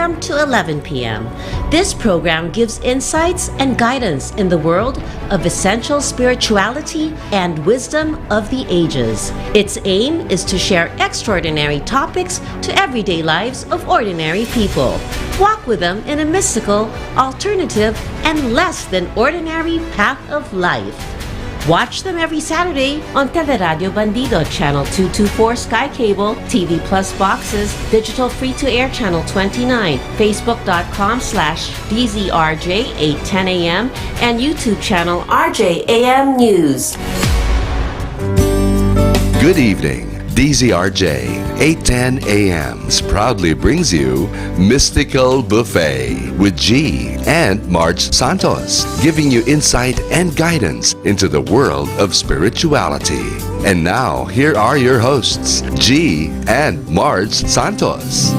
p.m. to 11 p.m. This program gives insights and guidance in the world of essential spirituality and wisdom of the ages. Its aim is to share extraordinary topics to everyday lives of ordinary people. Walk with them in a mystical, alternative, and less than ordinary path of life. Watch them every Saturday on Teleradio Bandido Channel 224 Sky Cable, TV Plus boxes, digital free-to-air Channel 29, Facebook.com/DZRJ 8:10 a.m. and YouTube channel RJAM News. Good evening. DZRJ 8:10 a.m. proudly brings you Mystical Buffet with G and Marge Santos, giving you insight and guidance into the world of spirituality. And now, here are your hosts, G and Marge Santos.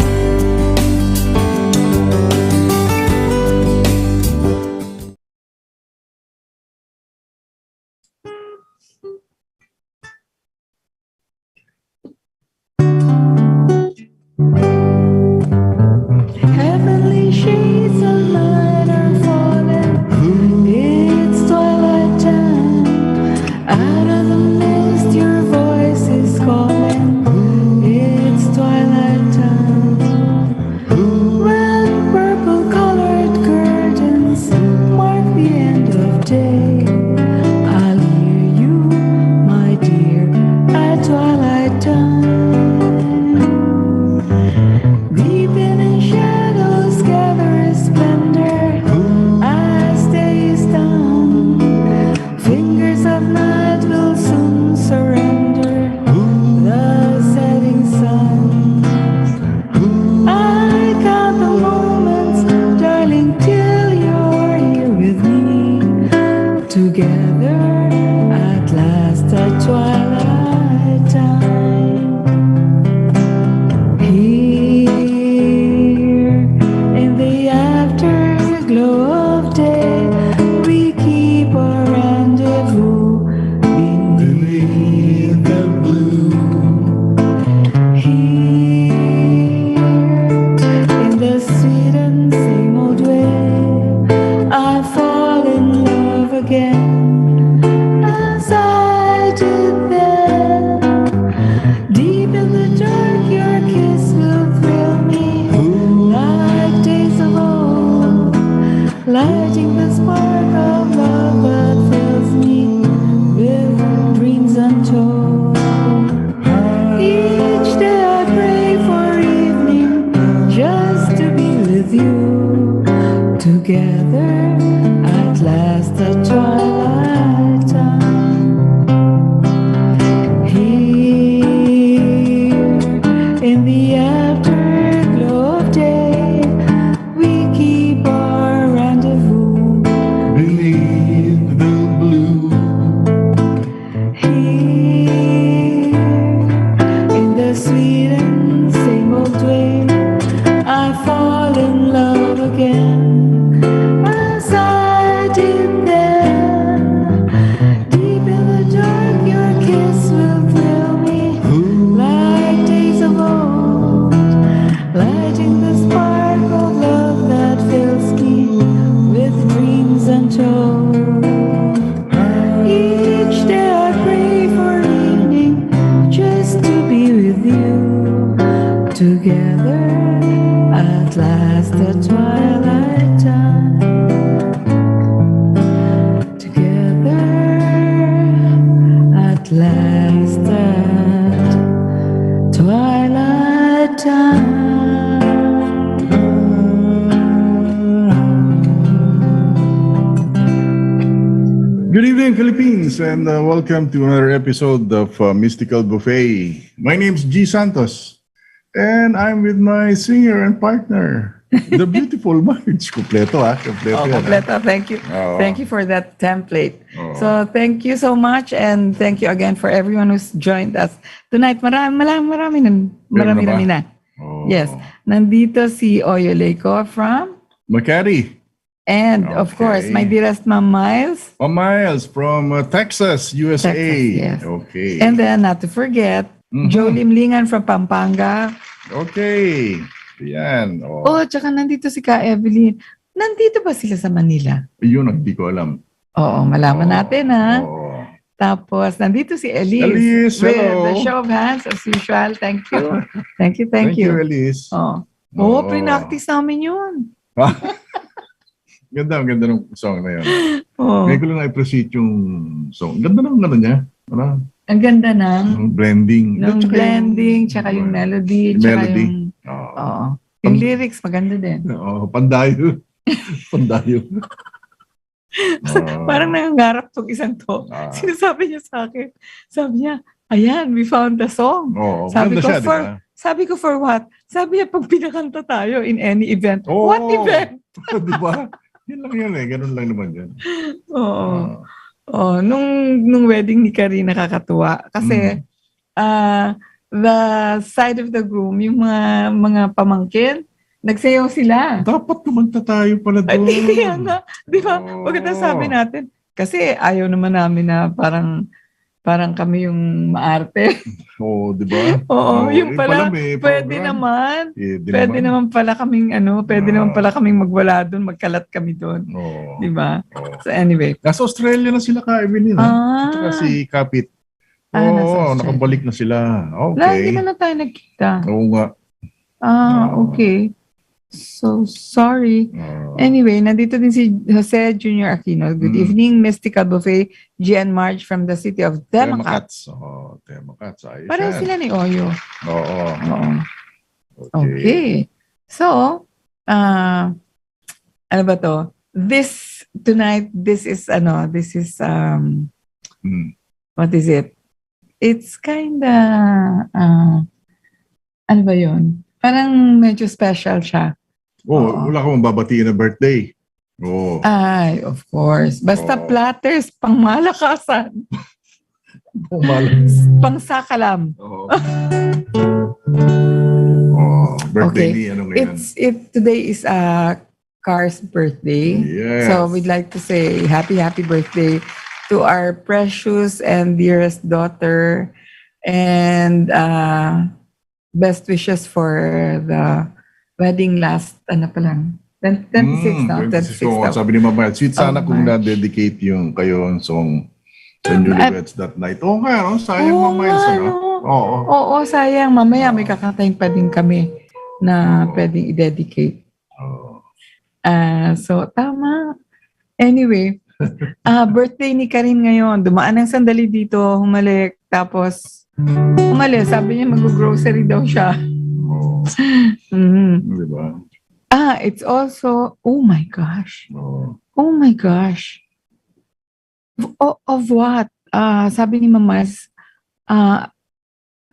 Good evening, Philippines, and welcome to another episode of Mystical Buffet. My name's G. Santos, and I'm with my singer and partner, the beautiful Marge. Kompleto, kompleto yan, kompleto. Thank you. Oo. Thank you for that template. Oo. So, thank you so much, and thank you again for everyone who's joined us tonight. Marami na. Oo. Yes. Nandito si Oyo Leiko from... Macari. And of course, my dearest Ma'am Miles. Miles from Texas, USA. Texas, yes. Okay. And then, not to forget, Joe Limlingan from Pampanga. Okay. Yan. Oh, tsaka nandito si Ka Evelyn. Nandito ba sila sa Manila? Yun, hindi ko alam. Oo, malaman natin ha. Oo. Tapos, nandito si Elise. Elise, with hello. the show of hands as usual. Thank you. Thank you. Thank you, Elise. Oh, pre-practice namin yun. Ganda ng song na yun. Oh, Ngayon ko lang na-appreciate yung song. Ganda ng ano niya. Ano? ang ganda ng Blending. blending, tsaka yung melody, Yung tsaka melody. yung, oo. Yung lyrics, maganda din. Oo, pandayo. Pandayo. Parang nangangarap tong isang to. Sinasabi niya sa akin. Sabi niya, ayan, we found the song. Oo, Sabi ganda ko, siya, di ba? Sabi ko, for what? Sabi niya, pag pinakanta tayo in any event. Oo. What event? Di ba? Yun lang yun eh. Ganun lang naman yun. Oo. Oh, nung wedding ni Karina, nakakatuwa. Kasi, the side of the groom, yung mga pamangkin, nagsayaw sila. Dapat kumanta tayo pala Ay, doon. kaya nga. Di ba? Pagkata sabi natin, kasi ayaw naman namin na parang kami yung maarte. Oo, di ba? Oo, yung pala, may pwede program. naman. Pwede Pwede naman pala kaming magwala doon, magkalat kami doon. Oo. Di ba? Oo. So anyway. Nasa Australia na sila Evelyn. At saka si Kapit. Nasa Oo, Australia. nakabalik na sila. Wala, hindi Okay. man na tayo nagkita. Oo nga. Okay. So, sorry. Anyway, nandito din si Jose Junior Aquino. Good evening, Mystical Buffet, G and Marge from the city of Democats. Democats. Ayos Pareho yan. sila ni Oyo. Oo. Oo. Okay. So, ano ba to? Tonight, this is, what is it? It's kinda, ano ba yun? Parang medyo special siya. Wala kang mababatiin na birthday. Oo. Ay, of course. Basta platters, pang malakasan. Pang sakalam. Oo. Birthday ni ano ngayon? Today is Car's birthday. Yes. So we'd like to say happy birthday to our precious and dearest daughter, and best wishes for the wedding last, 26 now. 26 now. Sabi ni Mama, sweet sana kung na-dedicate yung kayo ang song sa Newlyweds that night. Oo nga, sayang Mama yun. Oo, sayang. Mamaya may kakantahin pa din kami na pwedeng i-dedicate. So, tama. Anyway, birthday ni Karin ngayon. Dumaan ng sandali dito, humalik. Tapos, sabi niya mag-grocery daw siya. Diba? It's also, oh my gosh. Of what? Sabi ni Mamas,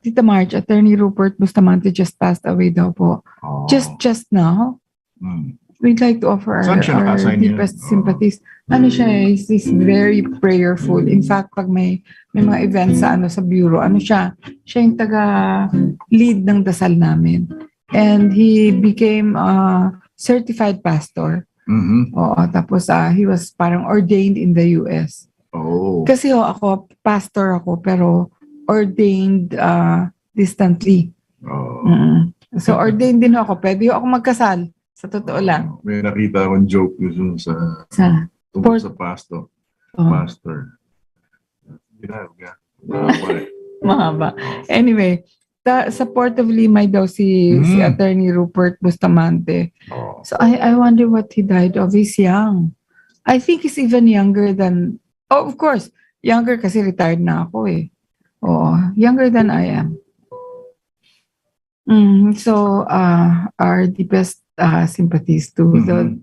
Tita Marge, Attorney Rupert Bustamante just passed away daw po. Just now. We'd like to offer our deepest sympathies. He's very prayerful. In fact, pag may mga events sa bureau, siya yung taga-lead ng dasal namin. And he became a certified pastor. Oo, tapos he was parang ordained in the US. Kasi pastor ako, pero ordained distantly. So ordained din ako. Pwede ako magkasal. Sa totoo lang. May nakita akong joke dun sa pastor. Pastor. Mahaba. Anyway, supportively may daw si Attorney Rupert Bustamante. So I wonder what he died of. He's young. I think he's even younger than, of course, younger kasi retired na ako eh. Younger than I am. So our deepest sympathies to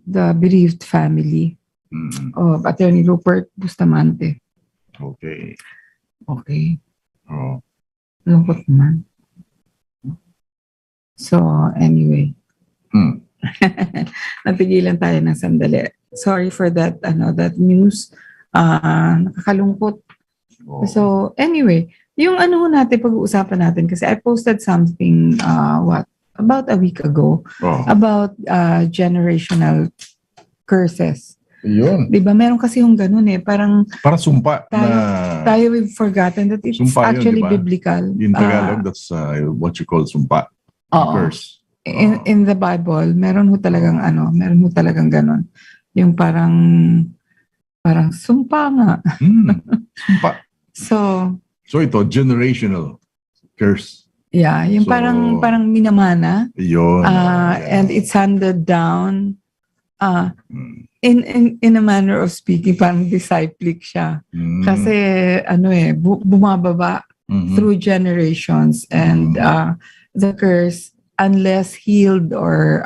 the bereaved family of Attorney Rupert Bustamante. Okay. Lungkot naman. So, anyway. Napigilan tayo ng sandali. Sorry for that, that news. Nakakalungkot. So, anyway, yung natin, pag-uusapan natin, kasi I posted something, about a week ago, about generational curses. Yun. Diba? Meron kasi yung ganun eh. Parang sumpa tayo we've forgotten that it's sumpa actually yun, diba? biblical. In Tagalog, that's what you call sumpa. Curse. In the Bible, meron ho talagang ganon. Yung parang sumpa nga. Sumpa. So ito, generational curse. Yeah, yung parang minamana. Yun. And it's handed down in a manner of speaking, parang disciplic siya. Kasi bumababa through generations, and the curse, unless healed or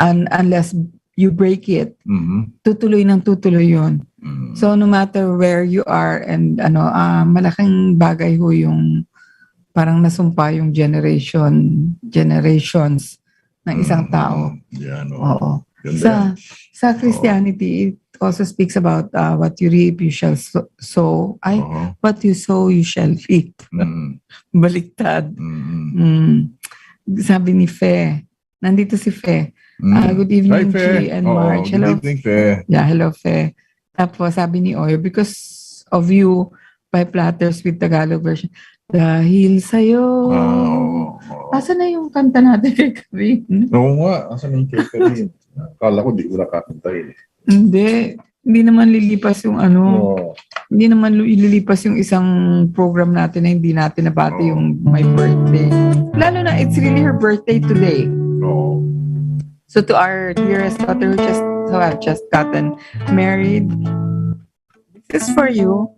unless you break it, tutuloy yun. So no matter where you are, and malaking bagay ho yung parang nasumpa yung generations ng isang tao. Yan, Oo. Sa Christianity, it also speaks about what you reap, you shall sow. What you sow, you shall reap. Baliktad. Sabi ni Fe. Nandito si Fe. Good evening, G and Marge. Hello. Good evening, Fe. Yeah, hello, Fe. Tapos sabi ni Oyo, because of you, by platters with Tagalog version, dahil sa'yo. Asan na yung kanta natin kay Karin? Oo nga, asan na yung kay Karin? Akala ko di ko nakakantahin. Hindi naman lilipas yung hindi naman lilipas yung isang program natin na hindi natin nabati yung my birthday. Lalo na, it's really her birthday today. So to our dearest daughter who have just gotten married, this is for you.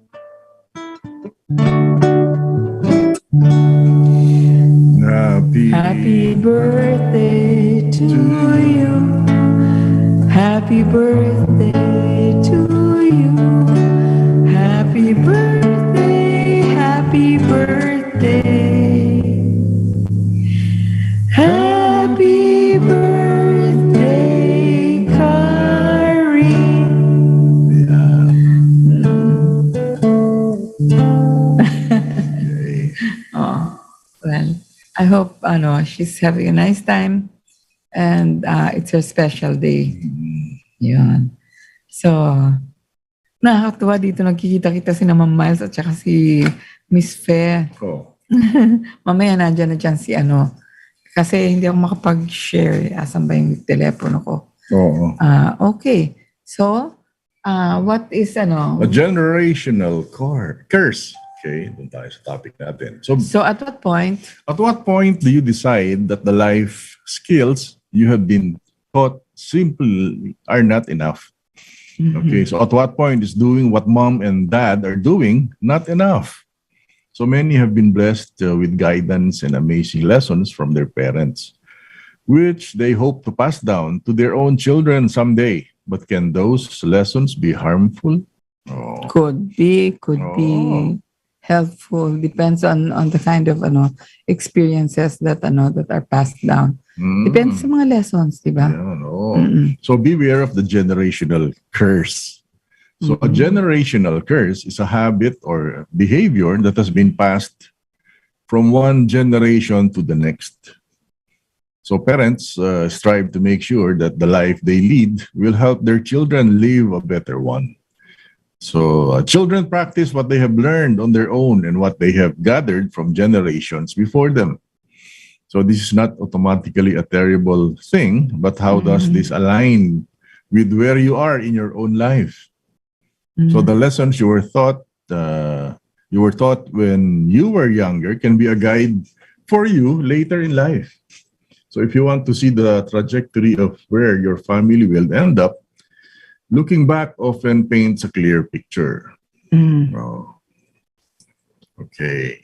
Happy birthday to you. Happy birthday to you. Happy birthday, happy birthday. Happy birthday, Karin. Well, I hope she's having a nice time, and it's her special day. Yun. So, nakakatuwa dito, nagkikita-kita si Ma'am Miles at saka si Miss Fe. Mamaya nandyan na dyan si kasi hindi ako makapag-share. Asan ba yung telepono ko? Okay. So, what is a generational curse. Okay, doon tayo sa topic natin. So at what point? At what point do you decide that the life skills you have been taught simply are not enough? Okay, so at what point is doing what mom and dad are doing not enough? So many have been blessed with guidance and amazing lessons from their parents, which they hope to pass down to their own children someday. But can those lessons be harmful? Could be helpful. Depends on the kind of experiences that that are passed down. Depends sa mga lessons, di ba? So beware of the generational curse. So a generational curse is a habit or behavior that has been passed from one generation to the next. So parents strive to make sure that the life they lead will help their children live a better one. So children practice what they have learned on their own and what they have gathered from generations before them. So this is not automatically a terrible thing, but how does this align with where you are in your own life? So the lessons you were taught when you were younger can be a guide for you later in life. So if you want to see the trajectory of where your family will end up, looking back often paints a clear picture. Okay.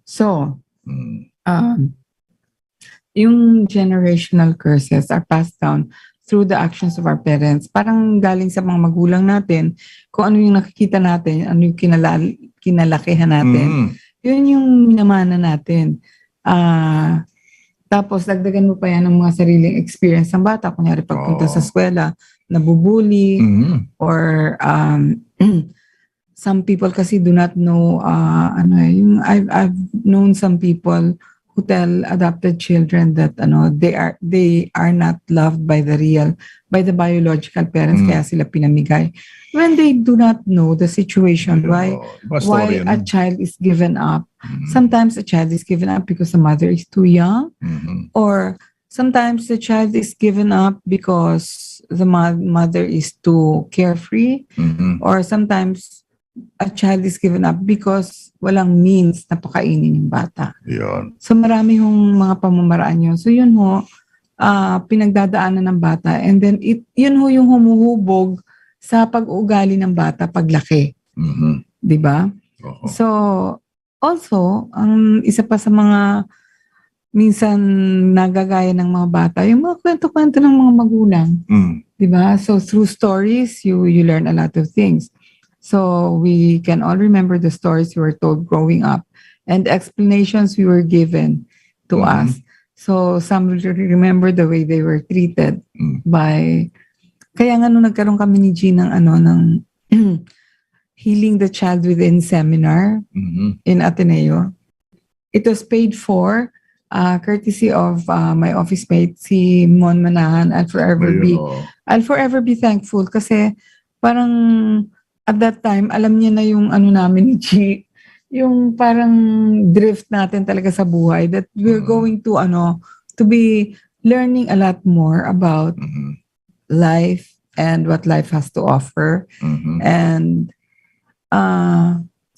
So, yung generational curses are passed down through the actions of our parents. Parang galing sa mga magulang natin, kung ano yung nakikita natin, ano yung kinalakihan natin. Yun yung minamana natin. Tapos, dagdagan mo pa yan ng mga sariling experience ng bata. Kunyari, pagpunta sa eskwela, nabubuli, or some people kasi do not know, I've known some people who tell adopted children that they are not loved by the biological parents, kaya sila pinamigay. When they do not know the situation, why a child is given up, Sometimes a child is given up because the mother is too young, or sometimes the child is given up because the mother is too carefree, or sometimes a child is given up because walang means na pakainin yung bata. Yun. So marami yung mga pamamaraan yun. So yun ho, pinagdadaanan ng bata, and then yun ho yung humuhubog sa pag-uugali ng bata paglaki. Di ba? So also, ang isa pa sa mga minsan nagagaya ng mga bata, yung mga kwento-kwento ng mga magulang. Di ba? So through stories, you learn a lot of things. So we can all remember the stories we were told growing up and explanations we were given to us. So some remember the way they were treated by... Kaya nga nung nagkaroon kami ni G ng Healing the Child Within seminar in Ateneo, it was paid for courtesy of my office mate, si Mon Manahan. I'll forever be thankful kasi parang at that time, alam niya na yung namin ni G, yung parang drift natin talaga sa buhay, that we're going to be learning a lot more about life and what life has to offer, and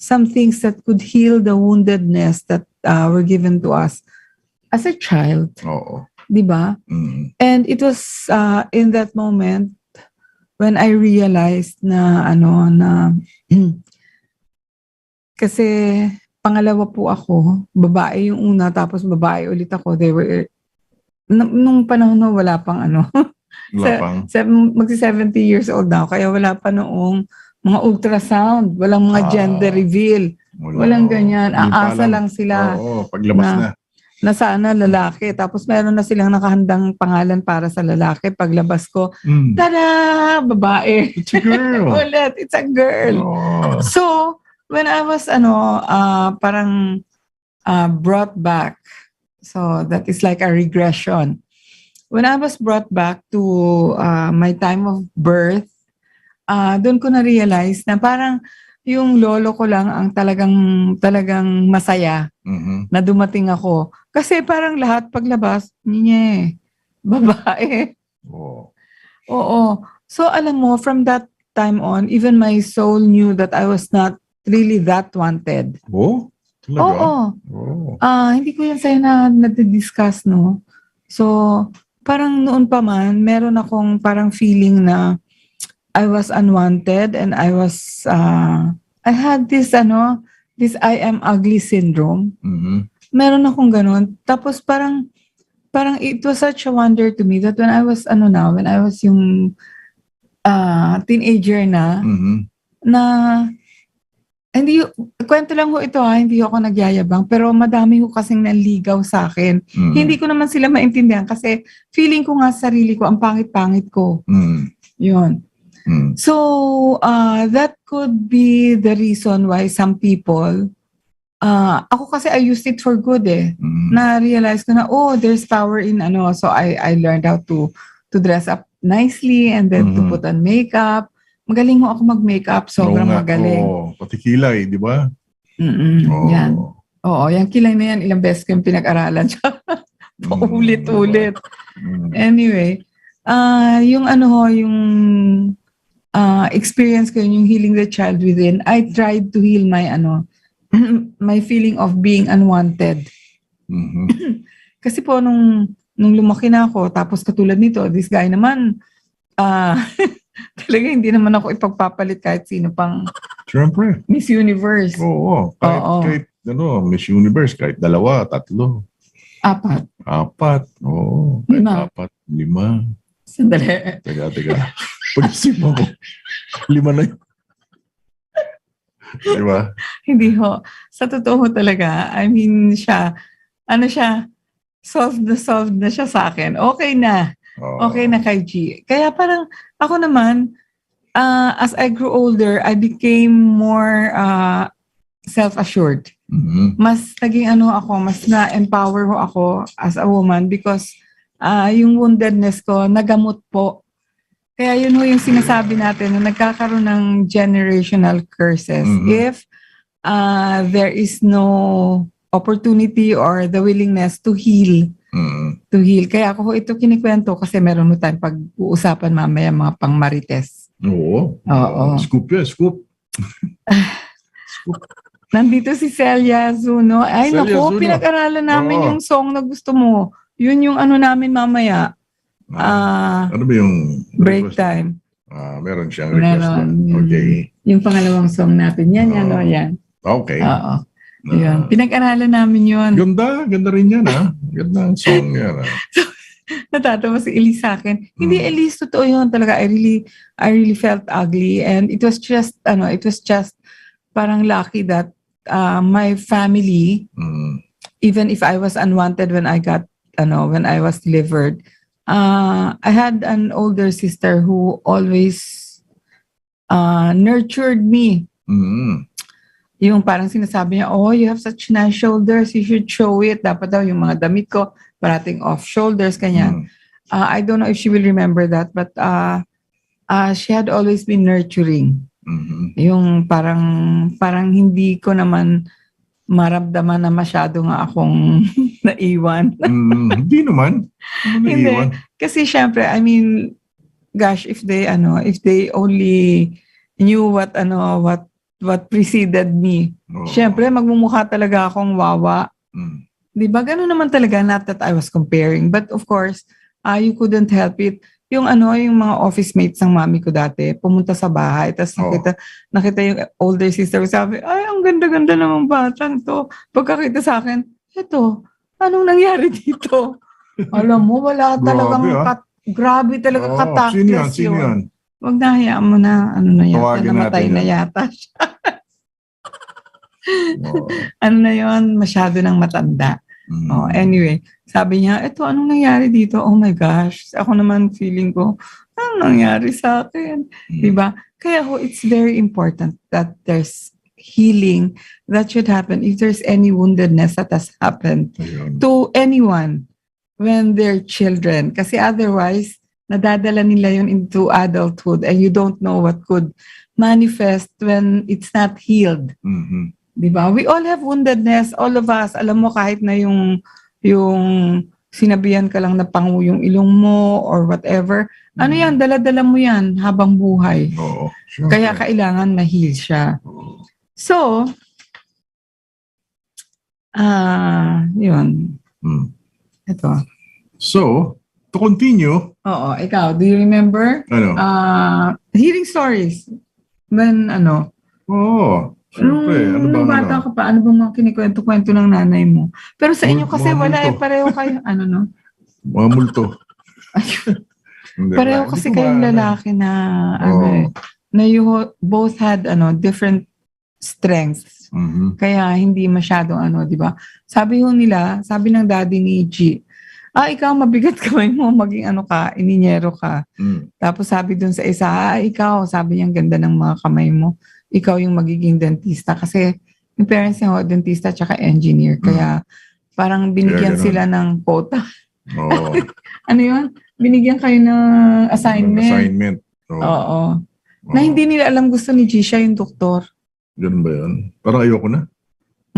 some things that could heal the woundedness that were given to us as a child. Diba? And it was in that moment when I realized na kasi pangalawa po ako, babae yung una, tapos babae ulit ako. They were, nung panahon na wala pang magsi 70 years old na ako, kaya wala pa noong mga ultrasound, walang mga gender reveal, walang ganyan, aasa lang sila. Paglabas na sana lalaki. Tapos meron na silang nakahandang pangalan para sa lalaki. Paglabas ko, tada! Babae. It's a girl. Ulit, it's a girl. So, when I was, parang brought back, so that is like a regression. When I was brought back to my time of birth, doon ko na-realize na parang yung lolo ko lang ang talagang masaya na dumating ako. Kasi parang lahat paglabas, babae. Oo. So alam mo, from that time on, even my soul knew that I was not really that wanted. Talaga? Hindi ko yan sa'yo na-discuss, no? So, parang noon pa man, meron akong parang feeling na I was unwanted, and I was, I had this I am ugly syndrome. Meron akong ganun. Tapos parang it was such a wonder to me that when I was, when I was yung teenager na hindi, kwento lang ho ito hindi ako nagyayabang, pero madami ho kasing naligaw sa akin. Hindi ko naman sila maintindihan kasi feeling ko nga sarili ko, ang pangit-pangit ko. Yun. So, that could be the reason why some people, ako kasi I used it for good Na-realize ko na, there's power in so I learned how to dress up nicely and then to put on makeup. Magaling mo ako mag-makeup, sobrang magaling. Pati kilay, di ba? Yan. Yung kilay na yan, ilang beses ko yung pinag-aralan siya. Paulit-ulit. Anyway, yung experience ko yung healing the child within, I tried to heal my my feeling of being unwanted. Kasi po nung lumaki na ako, tapos katulad nito, this guy naman, talaga hindi naman ako ipagpapalit kahit sino pang Siyempre. Miss Universe. Kahit Miss Universe, kahit 2, 3. 4. Oo. 5. 5. Sandali. Teka. Pag-isip mo ko, 5 na yun. Diba? Hindi ho. Sa totoo talaga, I mean siya, solved na siya sa akin. Okay na. Okay na kay G. Kaya parang ako naman, as I grew older, I became more self-assured. Mas naging mas na-empower ako as a woman because yung woundedness ko, nagamot po. Kaya yun yung sinasabi natin na nagkakaroon ng generational curses. If there is no opportunity or the willingness to heal. To heal. Kaya ako ito kinikwento kasi meron mo tayong pag-uusapan mamaya mga pang-marites. Oo. Scoop yan, scoop. Scoop. Nandito si Celia Zuno. Ay, Celia naku, Zuno. pinag-aralan namin yung song na gusto mo. Yun yung ano namin mamaya. Ano ba yung break time? Meron siyang request ba? Okay. Yung pangalawang song natin. Yan. Okay. Oo. Yun. Pinag-aralan namin yun. Ganda rin yan, ha? Ganda ang song yan, ha? Natatawa si Elise sa akin. Hindi, Elise, totoo yun talaga. I really felt ugly, and it was just parang lucky that my family, even if I was unwanted when I was delivered, I had an older sister who always nurtured me. Yung parang sinasabi niya, oh, you have such nice shoulders, you should show it. Dapat daw yung mga damit ko, parating off shoulders, kanya. I don't know if she will remember that, but she had always been nurturing. Yung parang hindi ko naman maramdaman na masyado nga akong naiwan. Hindi naman. Hindi. Kasi syempre, I mean, gosh, if they only knew what preceded me. Syempre, magmumukha talaga akong wawa. Di ba? Ganun naman talaga, not that I was comparing. But of course, you couldn't help it. Yung mga office mates ng mami ko dati, pumunta sa bahay, tapos nakita yung older sister ko, sabi, ay, ang ganda-ganda namang batang to. Pagkakita sa akin, eto, anong nangyari dito? Alam mo, wala talagang, grabe talaga katakles Sino yan? Wag na, hayaan mo na, namatay na yata siya. Na yun, masyado nang matanda. Anyway, sabi niya, eto, anong nangyari dito? Oh my gosh, ako naman feeling ko, anong nangyari sa akin? Diba? Kaya it's very important that there's healing that should happen if there's any woundedness that has happened to anyone when they're children. Kasi otherwise, nadadala nila yun into adulthood and you don't know what could manifest when it's not healed. Diba? We all have woundedness, all of us. Alam mo, kahit na yung sinabihan ka lang na pangu yung ilong mo or whatever, ano yan, dala-dala mo yan habang buhay. Sure. Kaya kailangan ma-heal siya. So, yun. Ito. So, to continue. Oo, ikaw, do you remember? Ano? Hearing stories. When, syempre. Nung bata ka pa, ano bang mga kinikwento-kwento ng nanay mo? Pero sa inyo kasi wala pareho kayo, Mga multo. Pareho kasi kayong lalaki na, na you both had, different strengths. Kaya hindi masyadong, di ba? Sabi ng daddy ni G, ikaw mabigat kamay mo, maging ininyero ka. Tapos sabi dun sa isa, ikaw, sabi niya, ganda ng mga kamay mo. Ikaw yung magiging dentista. Kasi yung parents niya, dentista tsaka engineer. Kaya parang binigyan sila ng quota. Ano yun? Binigyan kayo ng assignment. Oo. Na hindi nila alam gusto ni G, siya yung doktor. Ganun ba yun? Parang ayoko na.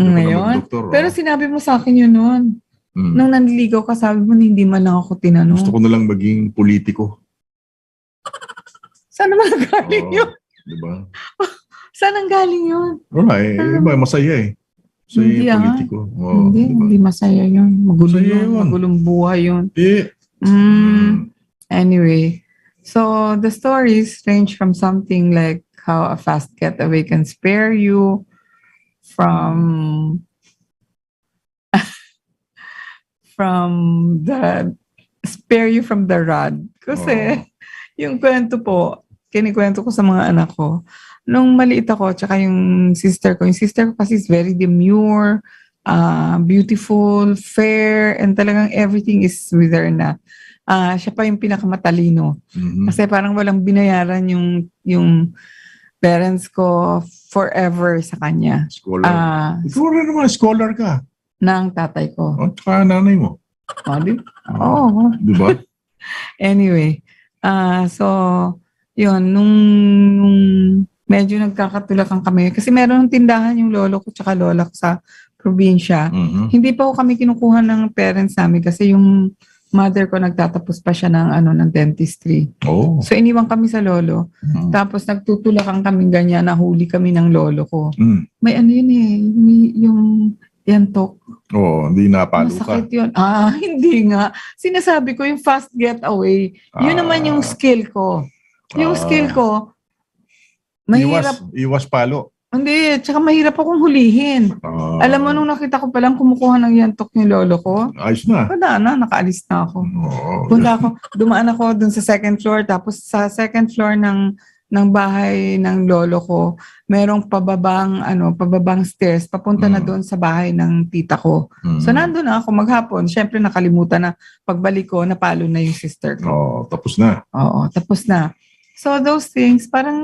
Ngayon? Pero sinabi mo sa akin yun noon. Nung nanliligaw ka, sabi mo, hindi man lang ako tinanong. Gusto ko na lang maging politiko. Saan naman galing yun? Diba? Saan ang galing yun? Wala iba, masaya eh. Hindi politiko. Hindi masaya yun. Magulong buhay yun. Anyway, so the stories range from something like how a fast getaway can spare you from the rod. Kasi yung kwento po, kinikwento ko sa mga anak ko. Nung maliit ako, tsaka yung sister ko kasi is very demure, beautiful, fair, and talagang everything is with her na. Siya pa yung pinakamatalino. Kasi parang walang binayaran yung parents ko forever sa kanya. Scholar. Ikaw rin naman, scholar ka. Ng tatay ko. Tsaka nanay mo. Diba? Anyway, so, yun, nung medyo nagkakatulakan kami. Kasi meron ng tindahan yung lolo ko tsaka lola ko sa probinsya. Hindi pa ko kami kinukuha ng parents namin kasi yung mother ko nagtatapos pa siya ng dentistry. Oh. So iniwan kami sa lolo. Tapos nagtutulakan kami ganyan, nahuli kami ng lolo ko. May ano yun eh, yung yantok. Hindi napalo ka. Masakit yun. Hindi nga. Sinasabi ko yung fast getaway. Yun naman yung skill ko. Yung skill ko, mahirap. Iwas palo. Hindi, tsaka mahirap akong hulihin. Alam mo, nung nakita ko palang kumukuha ng yantok yung lolo ko, ayos na. wala na, nakaalis na ako. Dumaan ako dun sa second floor, tapos sa second floor ng bahay ng lolo ko, merong pababang stairs, papunta na doon sa bahay ng tita ko. So nandun na ako maghapon. Siyempre nakalimutan na, pagbalik ko, napalo na yung sister ko. Tapos na. Oo, tapos na. So those things, parang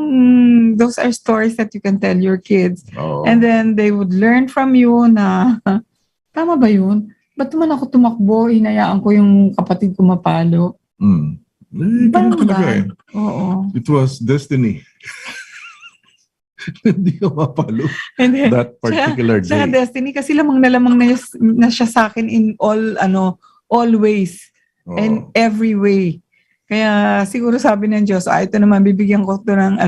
those are stories that you can tell your kids. And then they would learn from you na, tama ba yun? Ba't naman ako tumakbo, hinayaan ko yung kapatid ko mapalo? Ganun talaga eh. Oo. It was destiny. Hindi ka mapalo that particular day. Sa destiny, kasi lamang na siya sa akin in all ways and every way. Kaya siguro sabi ng Diyos, ito naman, bibigyan ko ito ng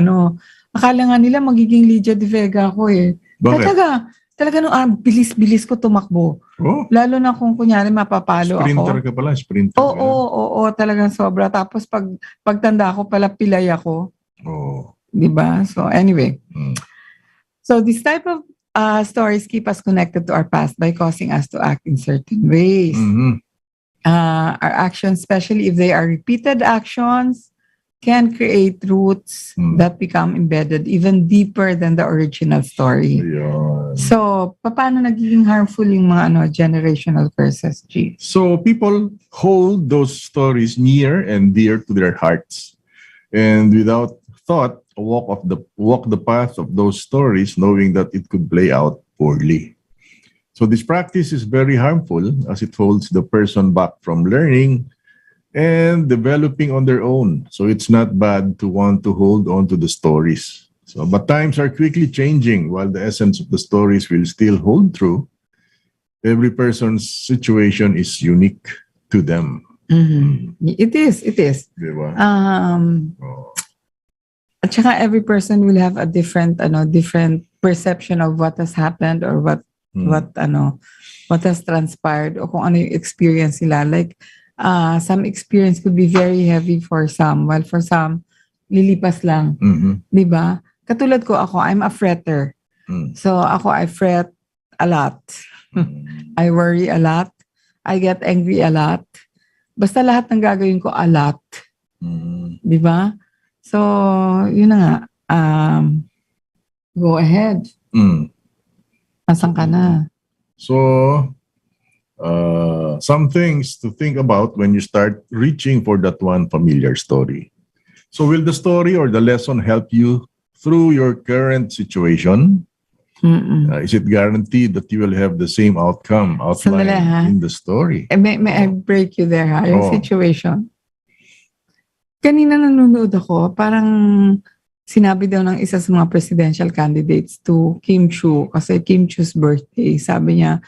akala nga nila magiging Lydia de Vega ako eh. Bakit? Talaga nung bilis-bilis ko tumakbo. Lalo na kung kunyari mapapalo sprinter ako. Ka pala, sprinter. Oo, talagang sobra. Tapos pagtanda ko pala, pilay ako. Diba? So anyway. So this type of stories keep us connected to our past by causing us to act in certain ways. Our actions, especially if they are repeated actions, can create roots that become embedded even deeper than the original story. So, paano nagiging harmful yung mga generational curses, G? So, people hold those stories near and dear to their hearts. And without thought, walk the path of those stories knowing that it could play out poorly. So this practice is very harmful as it holds the person back from learning and developing on their own. So it's not bad to want to hold on to the stories. But times are quickly changing while the essence of the stories will still hold true. Every person's situation is unique to them. It is. Diba? At saka every person will have a different perception of what has happened or what has transpired o kung ano yung experience nila. Like, some experience could be very heavy for some, while for some, lilipas lang. Diba? Katulad ko I'm a fretter. So I fret a lot. I worry a lot. I get angry a lot. Basta lahat ng gagawin ko a lot. Diba? So, yun na nga. Go ahead. Asan ka na? So, some things to think about when you start reaching for that one familiar story. So, will the story or the lesson help you through your current situation? Is it guaranteed that you will have the same outcome outlined in the story? May I break you there, ha? Yung situation. Kanina nanonood ako, parang sinabi daw ng isa sa mga presidential candidates to Kim Chu, kasi Kim Chu's birthday. Sabi niya,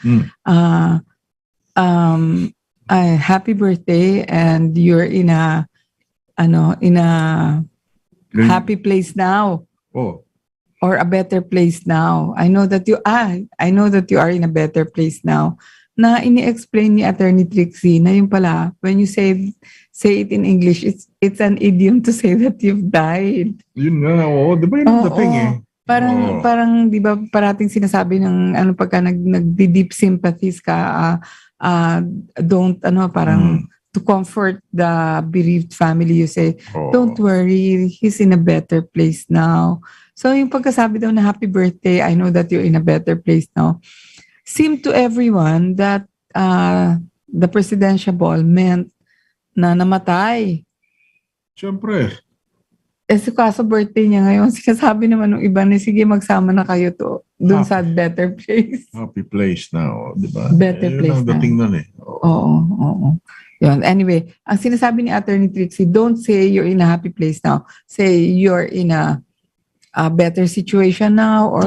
happy birthday and you're in a happy place now. Or a better place now. I know that you are in a better place now. Na ini-explain ni Attorney Trixie na yung pala, when you say it in English, it's an idiom to say that you've died. Yun nga, di ba yun ang dating eh? Parang di ba parating sinasabi ng pagka nag-deep sympathies ka, to comfort the bereaved family, you say, don't worry, he's in a better place now. So yung pagkasabi daw na happy birthday, I know that you're in a better place now, seemed to everyone that the presidential ball meant na namatay. Siyempre. So kaso birthday niya ngayon, sinasabi naman ng iba na sige magsama na kayo doon sa better place. Happy place now, di ba? Better place na. Dating nun eh. Oo. Yun. Anyway, ang sinasabi ni Attorney Trixie, don't say you're in a happy place now. Say you're in a better situation now, or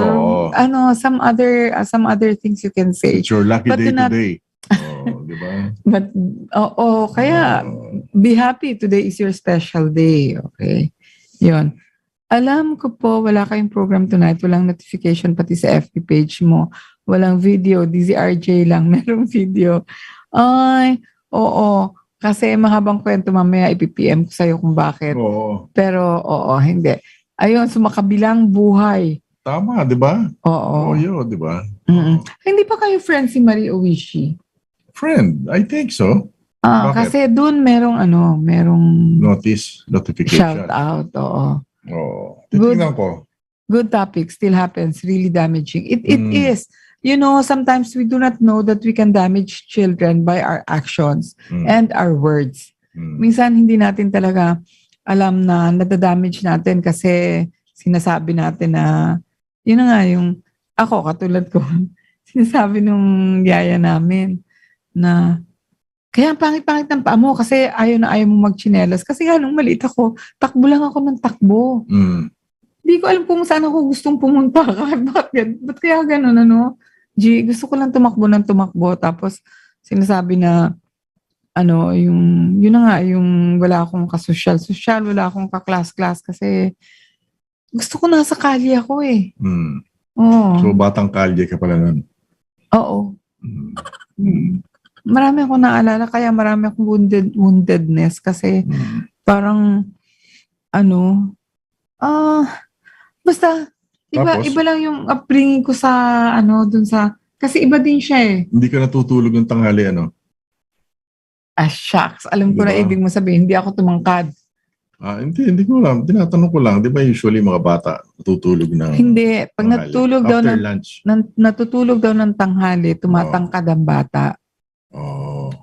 some other things you can say. It's your lucky But day do not- today. Di ba? But kaya be happy, today is your special day. Okay, yun. Alam ko po, wala kayong program tonight, walang notification pati sa FB page mo, walang video, DZRJ lang, merong video. Ay, oo, kasi mahabang kwento mamaya, ipipm ko sa'yo kung bakit. Oo. Pero, hindi. Ayun, sumakabilang buhay. Tama, di ba? Oo. Yun, di ba? Hindi pa kayo friends si Marie Owishi? Friend, I think so. Bakit? Kasi dun merong notification. Shout out, oo. Titignan ko. Good topic, still happens, really damaging. It is. Sometimes we do not know that we can damage children by our actions and our words. Minsan hindi natin talaga alam na nadadamage natin kasi sinasabi natin na, yun na nga yung, ako katulad ko, sinasabi nung yaya namin na, kaya pangit-pangit ng paa mo kasi ayaw na ayaw mo magchinelas. Kasi nga nung maliit ako, takbo lang ako ng takbo. Hindi ko alam kung saan ako gustong pumunta. Ba't kaya gano'n, gusto ko lang tumakbo ng tumakbo. Tapos sinasabi na, yun na nga, yung wala akong kasosyal-sosyal, wala akong kaklas-klas kasi gusto ko nasa kalye ako eh. So batang kalye ka pala nun? Oo. Marami akong naalala, kaya marami akong woundedness kasi parang basta iba lang yung upbringing ko sa dun sa, kasi iba din siya eh. Hindi ka natutulog ng tanghali, Shucks, alam ko na ibig mo sabihin, hindi ako tumangkad. Hindi ko alam. Tinatanong ko lang, di ba usually mga bata natutulog ng Hindi, pag natutulog daw ng tanghali, tumatangkad ang bata.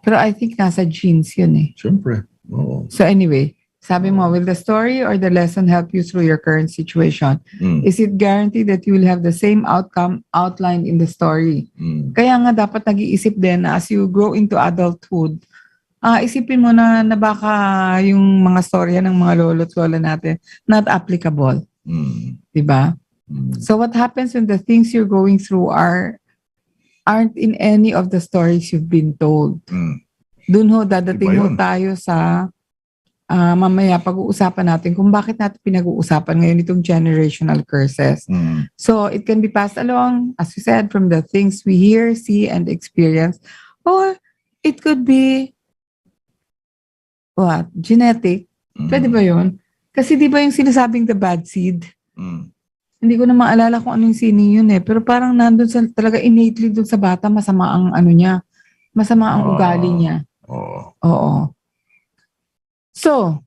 Pero I think nasa genes yun eh. Siyempre. So anyway, sabi mo, will the story or the lesson help you through your current situation? Is it guaranteed that you will have the same outcome outlined in the story? Kaya nga dapat nag-iisip din na as you grow into adulthood, isipin mo na baka yung mga storya ng mga lolo't lola natin not applicable. Diba? So what happens when the things you're going through aren't in any of the stories you've been told? Dun dadating tayo sa mamaya pag-uusapan natin kung bakit natin pinag-uusapan ngayon itong generational curses. So it can be passed along, as we said, from the things we hear, see, and experience, or it could be genetic. Pwede ba yun? Kasi di ba yung sinasabing the bad seed? Hindi ko na maalala kung anong sining yun eh. Pero parang nandun talaga innately dun sa bata, masama ang masama ang ugali niya. Oo. So,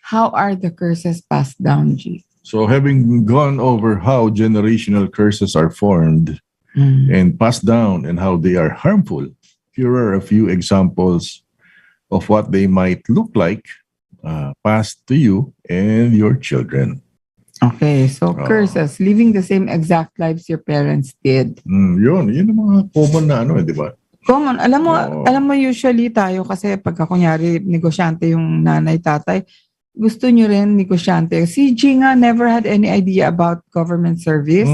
how are the curses passed down, G? So, having gone over how generational curses are formed and passed down and how they are harmful, here are a few examples of what they might look like passed to you and your children. Okay, so curses, living the same exact lives your parents did. Yun ang mga common na di ba? Common. Alam mo usually tayo kasi pagka kunyari negosyante yung nanay, tatay, gusto nyo rin negosyante. Si G nga never had any idea about government service.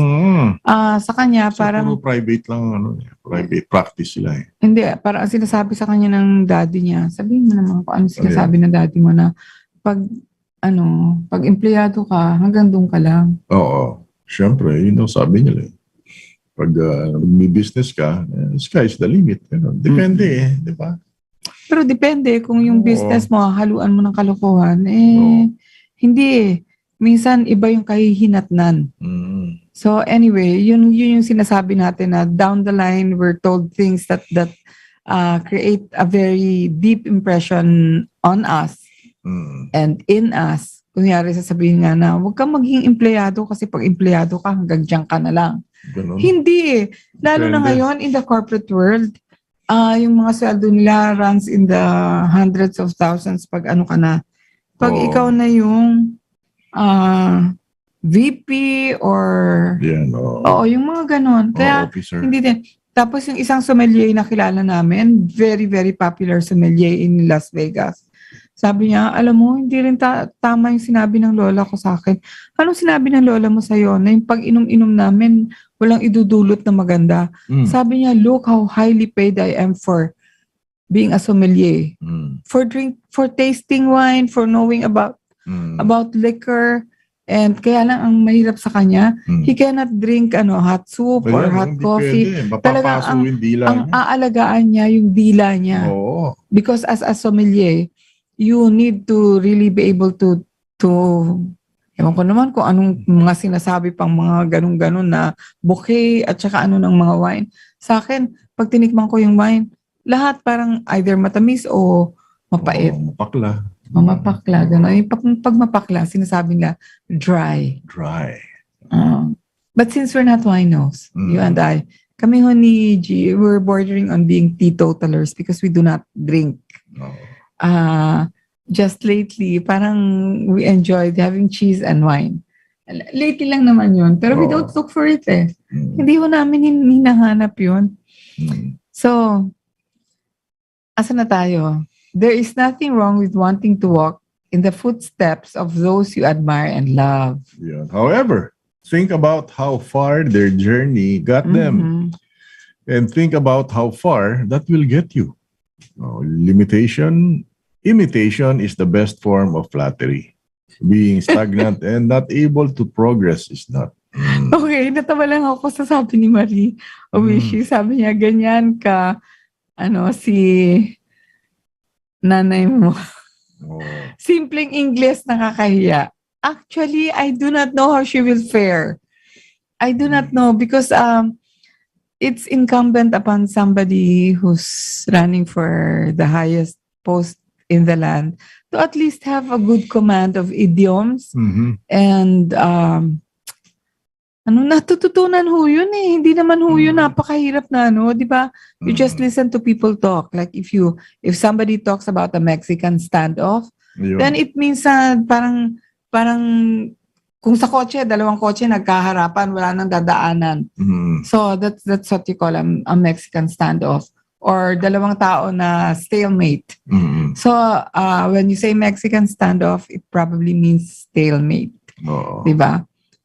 Sa kanya parang private lang private practice sila eh. Hindi, parang sinasabi sa kanya ng daddy niya. Sabihin mo naman kung ano sinasabi ng daddy mo na pag empleyado ka, hanggang doon ka lang. Oo. Siyempre, yun ang sabi nila eh. Pag may business ka, sky's the limit. Depende di ba? Pero depende kung yung business mo, haluan mo ng kalokohan, hindi eh. Minsan, iba yung kahihinatnan. So anyway, yun yung sinasabi natin na down the line, we're told things that create a very deep impression on us and in us. Kunyari sasabihin nga na, huwag kang maging empleyado kasi pag empleyado ka, hanggang dyan ka na lang. Ganun. Hindi eh. Lalo na ngayon in the corporate world, yung mga sweldo nila runs in the hundreds of thousands pag ka na. Pag ikaw na yung VP or yung mga ganon. Kaya hindi din. Tapos yung isang sommelier na kilala namin, very, very popular sommelier in Las Vegas. Sabi niya, alam mo, hindi rin tama yung sinabi ng lola ko sa akin. Anong sinabi ng lola mo sa'yo? Na yung pag-inom-inom namin, walang idudulot na maganda. Sabi niya, look how highly paid I am for being a sommelier. For tasting wine, for knowing about liquor. And kaya lang ang mahirap sa kanya, he cannot drink hot soup or hot coffee. Talaga ang aalagaan niya yung dila niya. Oo. Because as a sommelier, you need to really be able to ewan ko naman kung anong mga sinasabi pang mga ganun-ganun na bouquet at saka ano ng mga wine. Sa akin, pag tinikman ko yung wine, lahat parang either matamis o mapait. Mapakla. Mapakla, gano'n. Pag mapakla, sinasabi nila, dry. But since we're not winos, you and I, kami ho ni G, we're bordering on being teetotalers because we do not drink. Just lately, parang we enjoyed having cheese and wine. Lately lang naman yun. Pero we don't look for it eh. Hindi ho namin hinahanap yun. So, asa na tayo? There is nothing wrong with wanting to walk in the footsteps of those you admire and love. Yeah. However, think about how far their journey got them. And think about how far that will get you. Imitation is the best form of flattery. Being stagnant and not able to progress is not. Okay, natawa lang ako sa sabi ni Marie Owishi. Sabi niya, ganyan ka, si nanay mo. Simpleng English, nakakahiya. Actually, I do not know how she will fare. I do not know because it's incumbent upon somebody who's running for the highest post in the land to at least have a good command of idioms and natututunan ho yun eh. Hindi naman ho yun napakahirap na di ba? You just listen to people talk. Like if somebody talks about a Mexican standoff, then it means parang kung sa kotse, dalawang kotse nagkaharapan, wala nang dadaanan. So that's what you call a Mexican standoff. Or dalawang tao na stalemate. So when you say Mexican standoff, it probably means stalemate. Diba?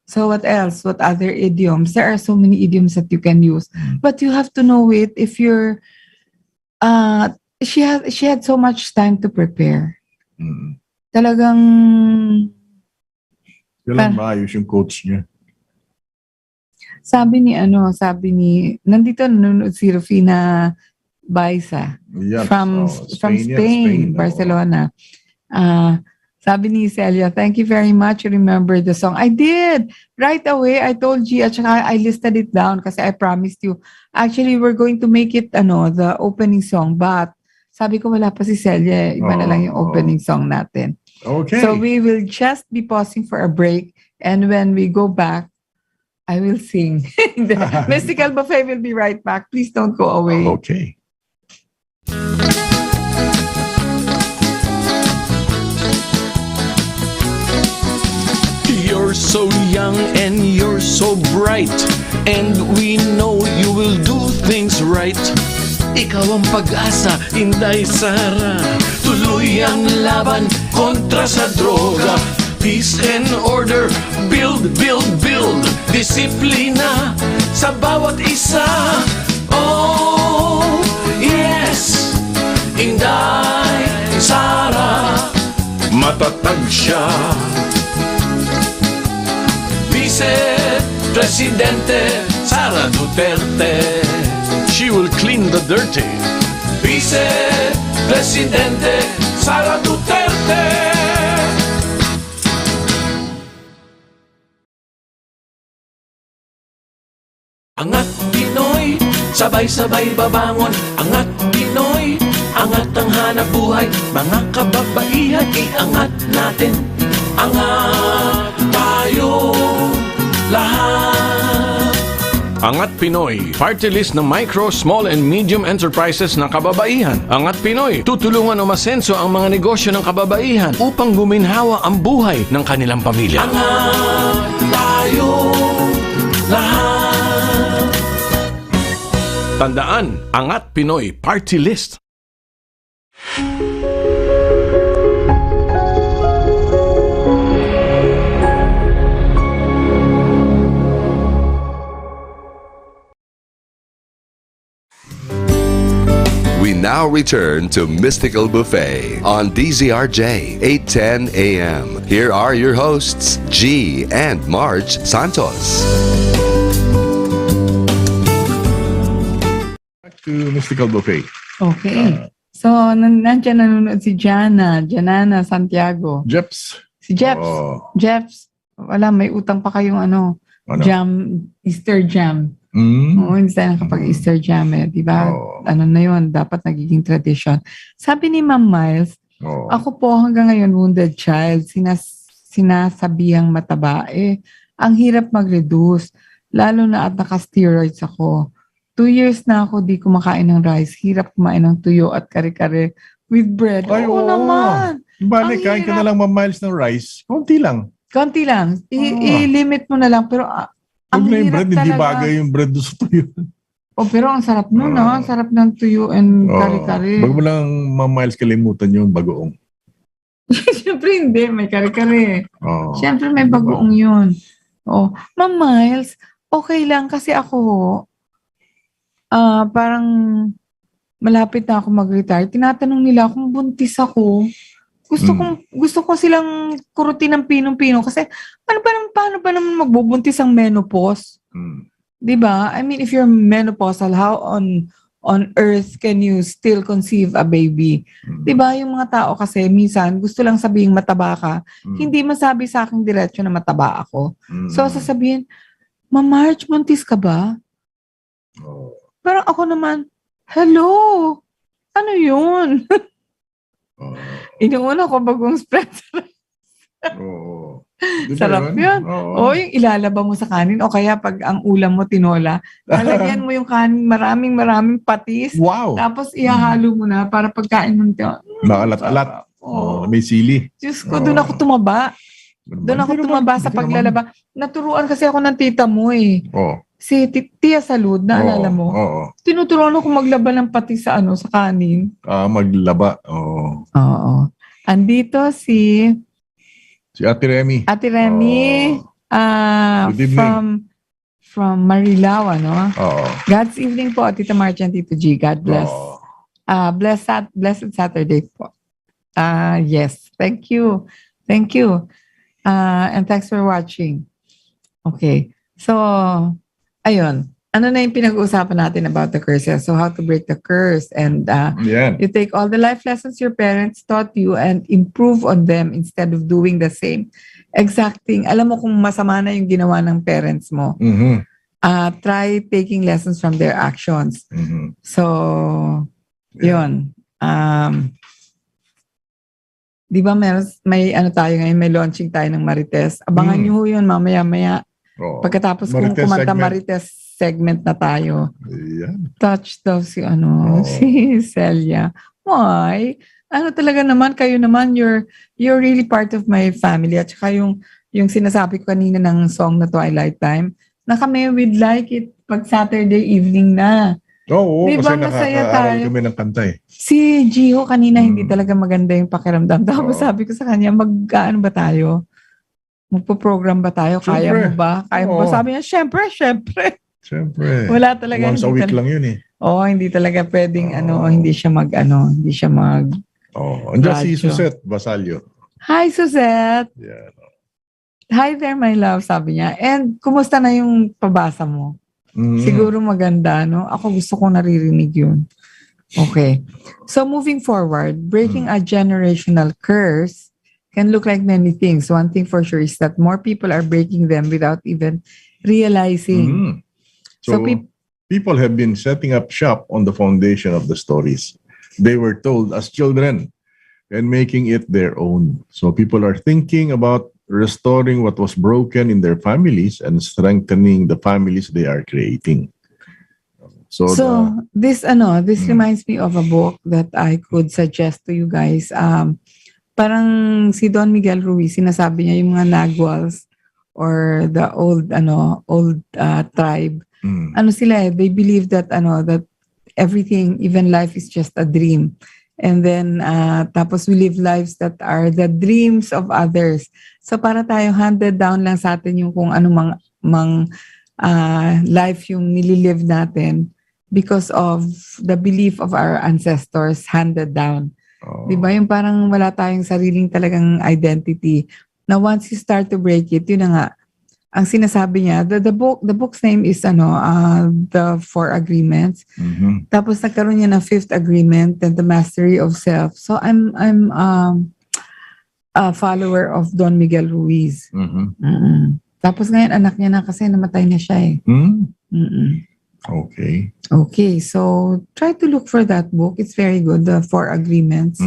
So what else? What other idioms? There are so many idioms that you can use. But you have to know it if you're she had so much time to prepare. Talagang kailan maayos yung coach niya. Sabi ni nandito nanonood si Rufina Baisa from Spain, Barcelona. Sabi ni Celia, thank you very much. You remember the song. I did. Right away, I told you, at saka I listed it down kasi I promised you. Actually, we're going to make it the opening song. But sabi ko wala pa si Celia. Iba na lang yung opening song natin. Okay. So we will just be pausing for a break. And when we go back, I will sing. The Mystical Buffet will be right back. Please don't go away. Okay. You're so young and you're so bright, and we know you will do things right. Ikaw ang pag-asa, Inday Sara. Tuloy ang laban kontra sa droga. Peace and order, build, build, build. Disiplina sa bawat isa. Oh, yes, Inday Sara. Matatag siya. Vice-Presidente Sara Duterte. She will clean the dirty. Vice-Presidente Sara Duterte. Angat Pinoy, sabay-sabay babangon. Angat Pinoy, angat ang hanap buhay. Mga kababaihan, iangat natin. Angat tayo lahat. Angat Pinoy, party list ng micro, small and medium enterprises ng kababaihan. Angat Pinoy, tutulungan umasenso ang mga negosyo ng kababaihan upang guminhawa ang buhay ng kanilang pamilya. Angat tayo lahat. Tandaan, Angat Pinoy Party List. now return to Mystical Buffet on DZRJ 810 AM. Here are your hosts, G and Marge Santos. Back to Mystical Buffet. Okay. So, nandiyan nanonood si Janana Santiago. Jeps. Si Jeps. Oh. Jeps, wala, may utang pa kayong Ano? jam, Easter jam. Oo, hindi tayo nakapag-Easter jam di ba? Oh. Ano na yun, dapat nagiging tradition. Sabi ni Ma'am Miles, ako po hanggang ngayon wounded child, sinasabihang mataba, ang hirap mag-reduce, lalo na at naka-steroids ako. 2 years na ako di kumakain ng rice, hirap kumain ng tuyo at kare-kare with bread. Ay, Oo naman. Balik, kain ka na lang, Ma'am Miles, ng rice. Konti lang. Konti lang. I-limit mo na lang. Pero ang Huwag na yung hirap bread, hindi talaga. bagay yung bread doon sa tuyo. Pero ang sarap nun, Ang sarap ng tuyo and kare-kare. Wag mo lang, Ma'am Miles, kalimutan yung bagoong. Siyempre hindi, may kare-kare. Oh. Siyempre may bagoong yun. Ma'am Miles, okay lang kasi ako, parang malapit na ako mag-retire. Tinatanong nila kung buntis ako. Gusto ko silang kurutin ng pinong-pino kasi paano ba naman magbubuntis ang menopause? 'Di ba? I mean, if you're menopausal, how on earth can you still conceive a baby? 'Di ba? Yung mga tao kasi minsan gusto lang sabihing mataba ka, hindi masabi sa akin diretso na mataba ako. So sasabihin, "Ma'am Marge, buntis ka ba?" Pero ako naman, "Hello. Ano 'yun?" Inuuna ko bagong spread. Sarap yun. Yung ilalaba mo sa kanin o kaya pag ang ulam mo tinola, lalagyan mo yung kanin maraming patis. Wow. Tapos ihahalo mo na para pagkain mo nito. Makalat-alat. May sili. Diyos ko, doon ako tumaba. Doon ako tumaba sa paglalaba. Naturuan kasi ako ng tita mo Si Tia Salud, naalala mo? Tinuturuan ako maglaba ng patis sa sa kanin. Maglaba. Oo. Andito si Ate Remy. Ate Remy, from Marilao, God's evening po, Tita Marge and Tito G. God bless. Blessed Saturday po. Yes, thank you. Thank you. And thanks for watching. Okay. So, ayun. Ano na yung pinag-uusapan natin about the curses? So, how to break the curse. And you take all the life lessons your parents taught you and improve on them instead of doing the same. Exacting. Alam mo kung masama na yung ginawa ng parents mo. Try taking lessons from their actions. So, yun. Di ba may tayo ngayon, may launching tayo ng Marites. Abangan nyo yun mamaya-maya. Pagkatapos kung kumanta Marites segment na tayo. Touch daw si Celia. Why? Talaga naman, kayo naman, you're really part of my family. At saka yung sinasabi ko kanina ng song na Twilight Time, na kami we'd like it pag Saturday evening na. Kasi nakaka-aral kami ng kanta Si Gio kanina hindi talaga maganda yung pakiramdam. Tapos sabi ko sa kanya, mag-ano ba tayo? Magpo-program ba tayo? Kaya mo ba? Kaya mo ba? Sabi niya, syempre. Wala talaga. Once a week lang yun hindi talaga pwedeng hindi siya mag. Andiyan si Suzette Basalio. Hi, Suzette. Yeah. Hi there, my love, sabi niya. And kumusta na yung pabasa mo? Siguro maganda, Ako gusto kong naririnig yun. Okay. So moving forward, breaking a generational curse can look like many things. One thing for sure is that more people are breaking them without even realizing. So people have been setting up shop on the foundation of the stories they were told as children and making it their own. So people are thinking about restoring what was broken in their families and strengthening the families they are creating. So this reminds me of a book that I could suggest to you guys. Parang si Don Miguel Ruiz, sinasabi niya yung mga Naguals or the old tribe. They believe that that everything, even life, is just a dream. And then tapos we live lives that are the dreams of others. So para tayo handed down lang sa atin yung kung ano mang life yung nililive natin. because of the belief of our ancestors handed down. Diba? Yung parang wala tayong sariling talagang identity. Now, once you start to break it, yun na nga, ang sinasabi niya, the book's name is The Four Agreements. Tapos nagkaroon niya ng fifth agreement, and the mastery of self. So I'm a follower of Don Miguel Ruiz. Tapos ngayon anak niya na kasi namatay na siya eh. Okay, so try to look for that book. It's very good, The Four Agreements.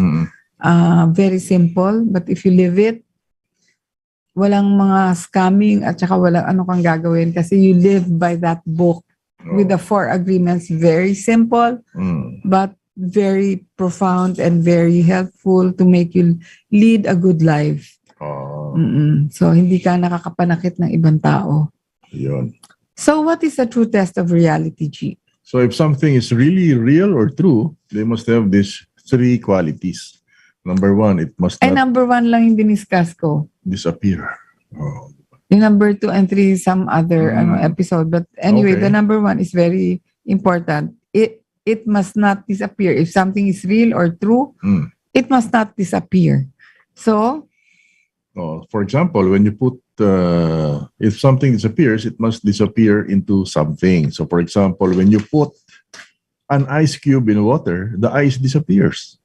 Very simple, but if you live it, walang mga scamming at saka walang ano kang gagawin kasi you live by that book with the four agreements. Very simple, but very profound and very helpful to make you lead a good life. So, hindi ka nakakapanakit ng ibang tao. Yun. So, what is the true test of reality, G? So, if something is really real or true, they must have these three qualities. Number one, it must not number one lang yung diniscuss ko. disappear. Yung number 2 and 3, some other episode. But anyway, the number one is very important. It must not disappear. If something is real or true, it must not disappear. So, for example, when you put, if something disappears, it must disappear into something. So, for example, when you put an ice cube in water, the ice disappears.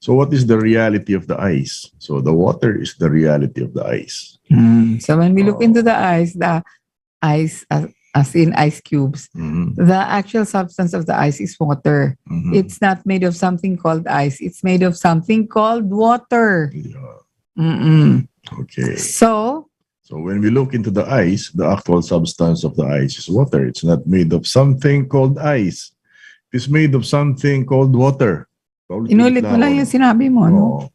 So, what is the reality of the ice? So, the water is the reality of the ice. So, when we look into the ice as in ice cubes, the actual substance of the ice is water. It's not made of something called ice. It's made of something called water. Okay. So when we look into the ice, the actual substance of the ice is water. It's not made of something called ice. It's made of something called water. Inulit mo lang yung sinabi mo, no?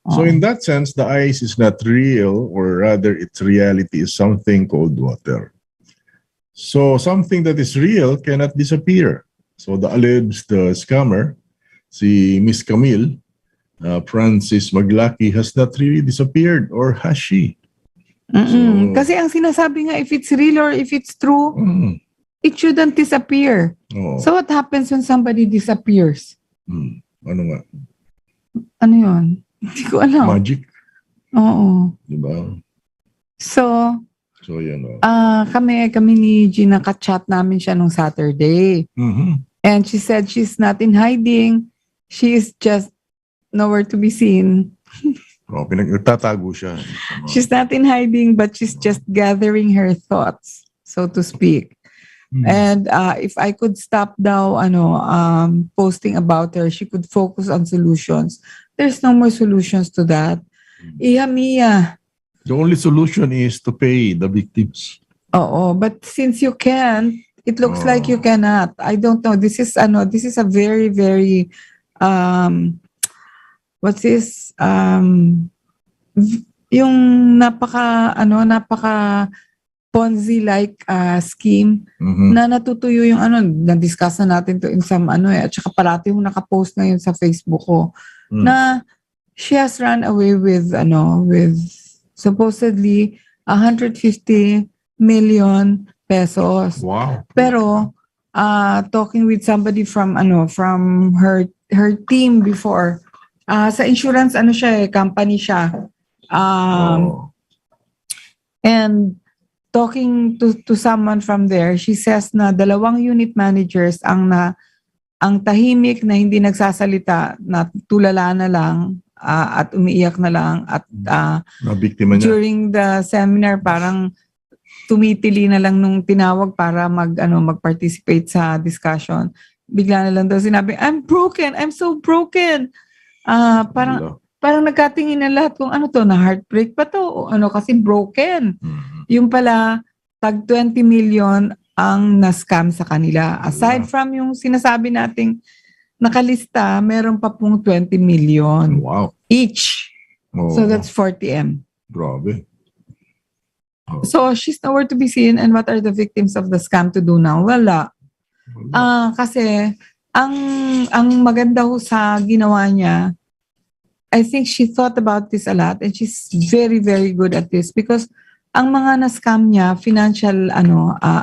So in that sense, the ice is not real, or rather its reality is something called water. So something that is real cannot disappear. So the alleged scammer, si Miss Camille, Francis Maglaki, has not really disappeared, or has she? So, kasi ang sinasabi nga, if it's real or if it's true, it shouldn't disappear. So what happens when somebody disappears? Ano nga? Ano yun? Hindi ko alam. Magic. Oo. Diba? So yan kami ni Gina, ka-chat namin siya nung Saturday. And she said she's not in hiding. She is just nowhere to be seen. Nagtatago siya. She's not in hiding, but she's just gathering her thoughts, so to speak. And if I could stop daw posting about her, she could focus on solutions. There's no more solutions to that. Iha Mia. The only solution is to pay the victims. But since you can't, it looks like you cannot. I don't know. This is a very, very what's this? Yung napaka Ponzi-like scheme na natutuyo yung na-discuss na natin to in some at saka parati yung nakapost ngayon sa Facebook ko na she has run away with supposedly 150 million pesos. Wow. Pero talking with somebody from her team before, sa insurance company siya. And talking to someone from there, she says na 2 unit managers ang tahimik na hindi nagsasalita, na tulala na lang at umiiyak na lang at during the seminar parang tumitili na lang nung tinawag para mag-participate sa discussion. Bigla na lang daw sinabi, I'm broken, I'm so broken. Parang nagkatingin na lahat kung na heartbreak pa to o kasi broken. Yung pala tag 20 million ang na-scam sa kanila. Aside from yung sinasabi nating nakalista, meron pa pong 20 million each. So that's 40M. Grabe. So she's nowhere to be seen, and what are the victims of the scam to do now? Wala. Kasi ang maganda ho sa ginawa niya, I think she thought about this a lot, and she's very, very good at this because ang mga na-scam niya, financial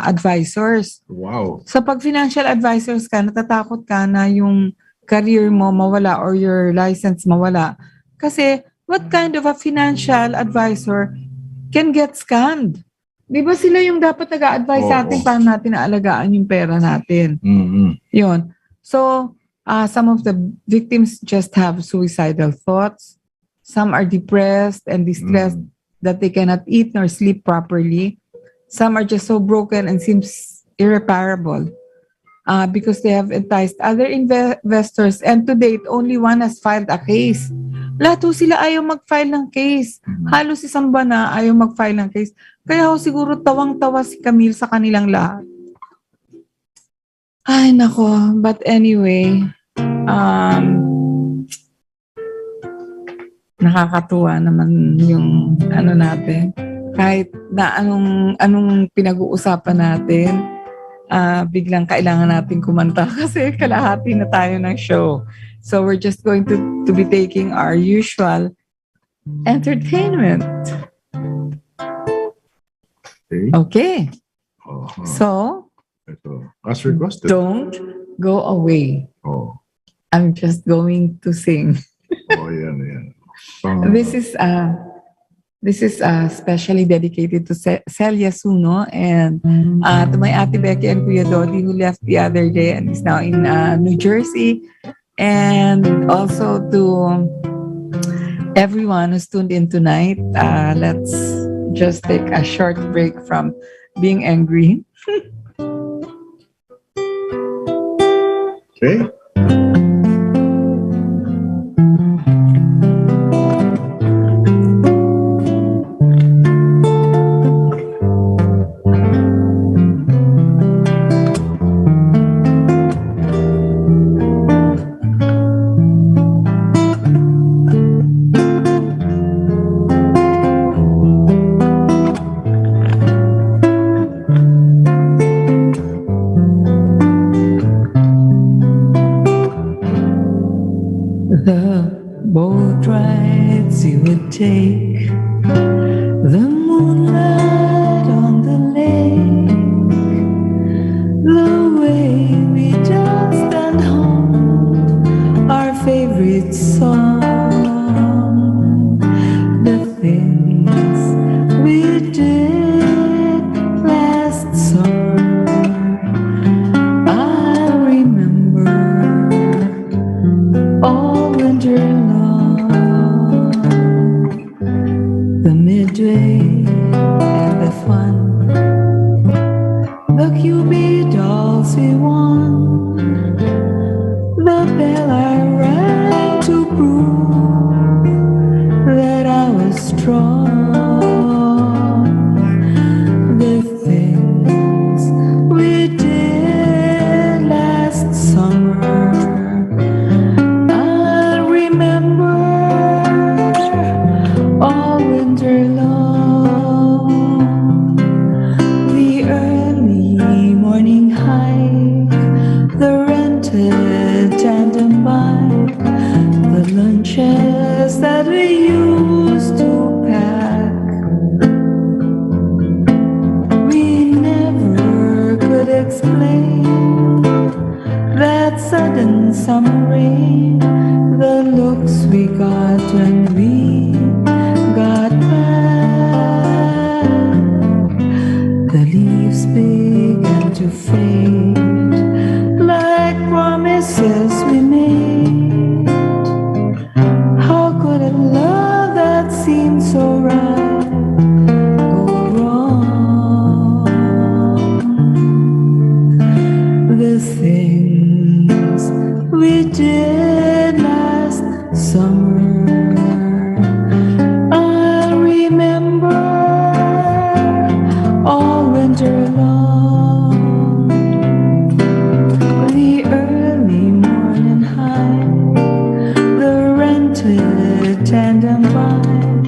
advisors. Wow. So pag financial advisors ka, natatakot ka na yung career mo mawala or your license mawala. Kasi what kind of a financial advisor can get scammed? Di ba sila yung dapat nag-a-advise sa atin paano natin naalagaan yung pera natin? Yun. So, some of the victims just have suicidal thoughts. Some are depressed and distressed that they cannot eat nor sleep properly. Some are just so broken and seems irreparable because they have enticed other investors, and to date, only one has filed a case. Lahat sila ayaw mag-file ng case. Halos isang buwan na ayaw mag-file ng case. Kaya siguro tawang-tawa si Camille sa kanilang lahat. Ay, nako. But anyway, nakakatuwa naman yung natin. Kahit na anong pinag-uusapan natin, biglang kailangan natin kumanta kasi kalahati na tayo ng show. So we're just going to be taking our usual entertainment. Okay. So, as requested. Don't go away. I'm just going to sing. Yan. This is specially dedicated to Celia Suno and to my Ate Becky and Kuya Dodi who left the other day and is now in New Jersey, and also to everyone who's tuned in tonight. Let's just take a short break from being angry. Okay. Take the moonlight on the lake, the way we danced and hummed our favorite song, the things we did last summer. I remember all winter long. Midway and the fun, the QB dolls we won, the bell I rang to prove that I was strong, the things we did last summer. I remember all winter long, the early morning hike, the rented tandem bike, the lunches that we used to pack. We never could explain that sudden summer rain, the looks we got when we got back. The leaves began to fade like promises we made. How could a love that seemed so right go wrong? The things we did last summer, all winter long, the early morning hike, the rented tandem bike,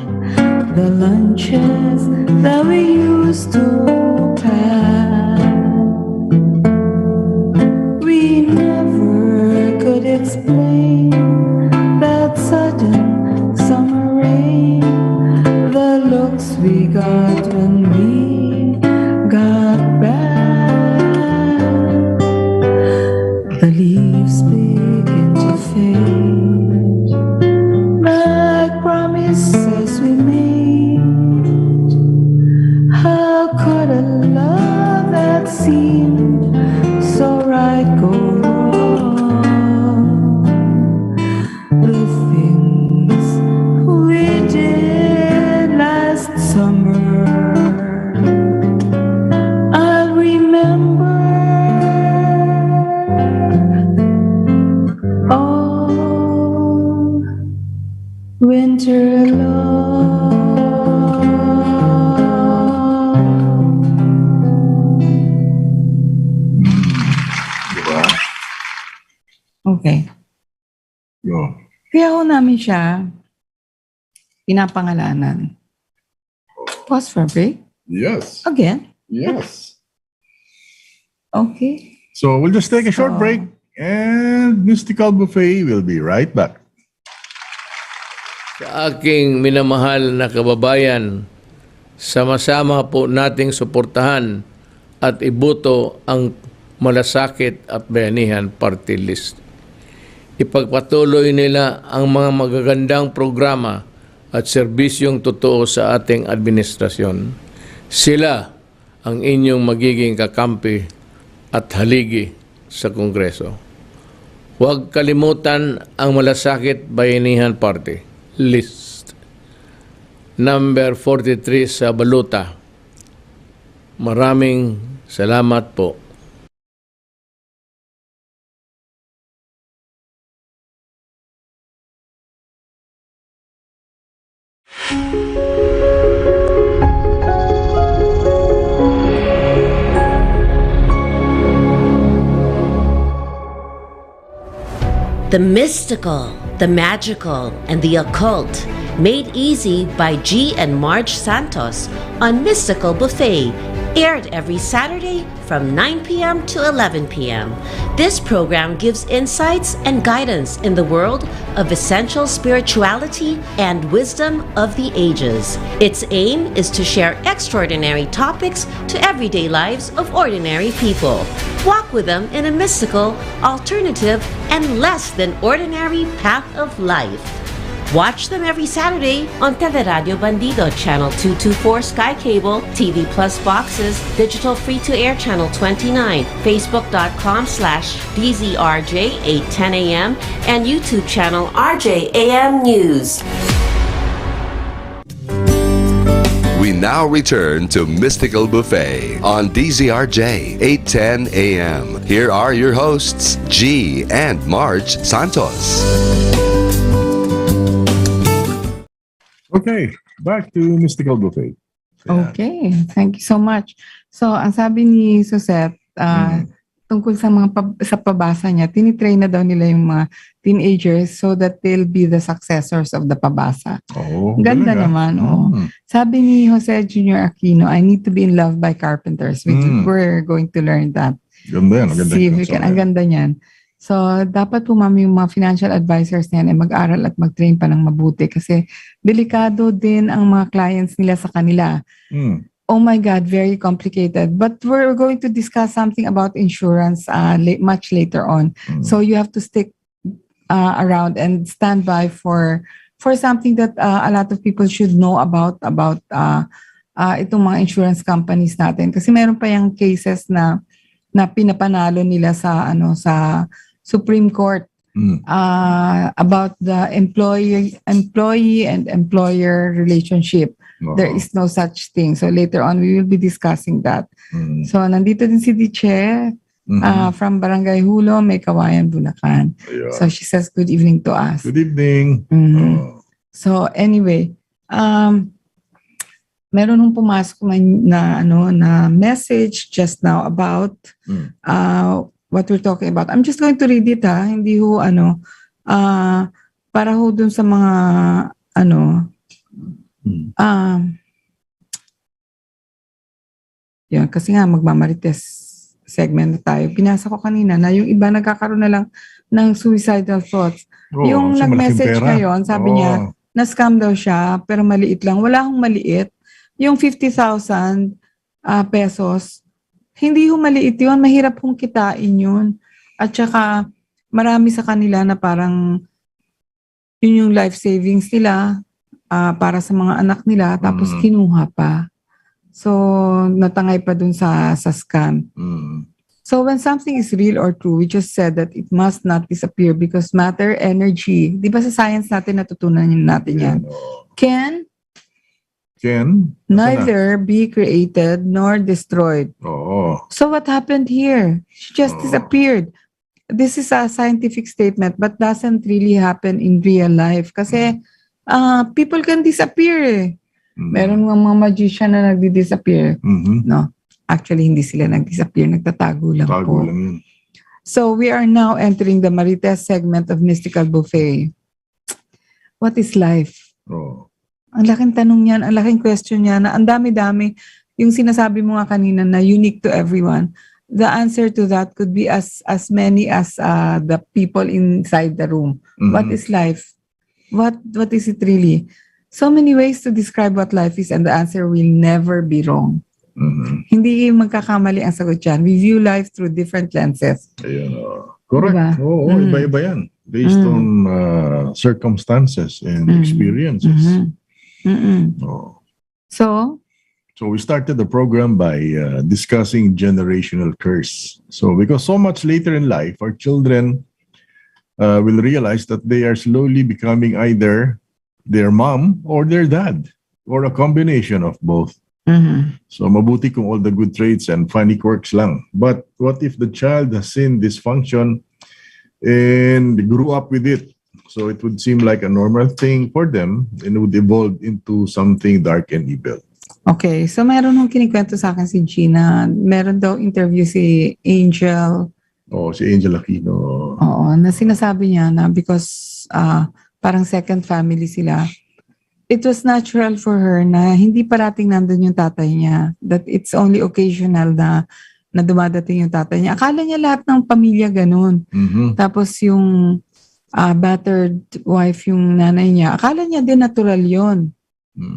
the lunches that we used to pack. We never could explain that sudden summer rain, the look feelings we got when we got back. The leaves begin to fade, like promises we made. How could a love that seemed so right go wrong? The things we did last summer, I'll remember. Oh, winter long. Diba? Okay. Yo. Kaya ho namin siya pinapangalanan. Pause for a break. Yes. Again. Yes. Okay. So we'll just take a short So- break and Mystical Buffet will be right back. Sa aking minamahal na kababayan, sama-sama po nating suportahan at iboto ang Malasakit at Bayanihan Party List. Ipagpatuloy nila ang mga magagandang programa at serbisyong totoo sa ating administrasyon. Sila ang inyong magiging kakampi at haligi sa Kongreso. Huwag kalimutan ang Malasakit Bayanihan Party List. Number 43 sa Baluta. Maraming salamat po. The mystical, the magical, and the occult, made easy by G and Marge Santos on Mystical Buffet, aired every Saturday from 9 p.m. to 11 p.m. This program gives insights and guidance in the world of essential spirituality and wisdom of the ages. Its aim is to share extraordinary topics to everyday lives of ordinary people. Walk with them in a mystical, alternative, and less than ordinary path of life. Watch them every Saturday on Teleradio Bandido Channel 224 Sky Cable, TV Plus boxes, digital free-to-air Channel 29, Facebook.com/DZRJ 810 AM, and YouTube channel RJAM News. We now return to Mystical Buffet on DZRJ 810 AM. Here are your hosts, G and Marge Santos. Okay, back to Mystical Buffet. Okay, thank you so much. So, ang sabi ni Suzette, tungkol sa sa pabasa niya, tinitrain na daw nila yung mga teenagers so that they'll be the successors of the pabasa. Oh, Ganda talaga? naman, oh. Sabi ni Jose Jr. Aquino, I need to be in love by carpenters. We're going to learn that. Ganda yan. Ganda See if yan. we can, ang ganda niyan. So, dapat po mami yung mga financial advisors niyan ay mag-aral at mag-train pa ng mabuti kasi delikado din ang mga clients nila sa kanila. Oh my God, very complicated. But we're going to discuss something about insurance much later on. So you have to stick around and stand by for something that a lot of people should know about itong mga insurance companies natin. Kasi meron pa yung cases na pinapanalo nila sa Supreme Court about the employee and employer relationship. There is no such thing. So later on, we will be discussing that. So nandito din si Diche from Barangay Hulo, May Kawayan, Bulacan. Yeah. So she says good evening to us. Good evening. So anyway, meron nung pumasok na message just now about what we're talking about. I'm just going to read it hindi ho para ho dun sa mga yun, kasi nga magmamarites segment na tayo. Pinasa ko kanina na yung iba nagkakaroon na lang ng suicidal thoughts. Yung kasi nag-message malaking pera. ngayon, sabi niya, na-scam daw siya, pero maliit lang. Wala akong maliit. yung 50,000 pesos, hindi ho maliit yun. Mahirap hong kitain yun. At saka, marami sa kanila na parang yun yung life savings nila para sa mga anak nila. Tapos kinuha pa. So, natangay pa dun sa scam. So, when something is real or true, we just said that it must not disappear because matter, energy, di ba sa science natin natutunan natin yan, can neither be created nor destroyed. So, what happened here? She just disappeared. This is a scientific statement but doesn't really happen in real life kasi people can disappear eh. Meron mga magician na nagdi-disappear. No, actually hindi sila nag-disappear, nagtatago lang po. So we are now entering the Marites segment of Mystical Buffet. What is life? Ang laking tanong niyan, ang laking question niyan, na ang dami-dami. Yung sinasabi mo nga kanina na unique to everyone. The answer to that could be as many as the people inside the room. What is life? What is it really? So many ways to describe what life is and the answer will never be wrong. Hindi magkakamali ang sagot yan. We view life through different lenses. Correct. Diba? Oo, iba-iba yan. Based on circumstances and experiences. So we started the program by discussing generational curse. So because so much later in life, our children will realize that they are slowly becoming either their mom or their dad, or a combination of both. So mabuti kung all the good traits and funny quirks lang. But what if the child has seen dysfunction and grew up with it? So it would seem like a normal thing for them and would evolve into something dark and evil. Okay, so meron nung kinikwento sa akin si Gina. Meron daw interview si Angel. Si Angel Aquino. Oo, na sinasabi niya na because parang second family sila. It was natural for her na hindi parating nandun yung tatay niya. That it's only occasional na dumadating yung tatay niya. Akala niya lahat ng pamilya ganun. Tapos yung battered wife yung nanay niya. Akala niya din natural yun.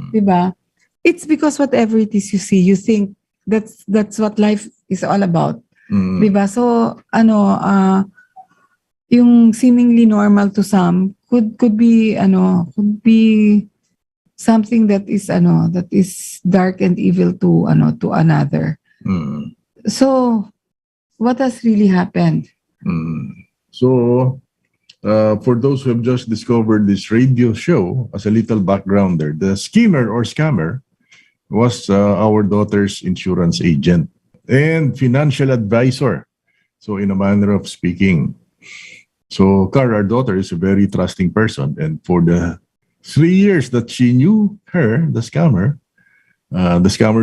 Diba? It's because whatever it is you see, you think that's what life is all about. Diba? So, yung seemingly normal to some could be something that is dark and evil to another. So, what has really happened? So, for those who have just discovered this radio show, as a little backgrounder, the schemer or scammer was our daughter's insurance agent and financial advisor. So, in a manner of speaking. So, Car, our daughter, is a very trusting person. And for the 3 years that she knew her, the scammer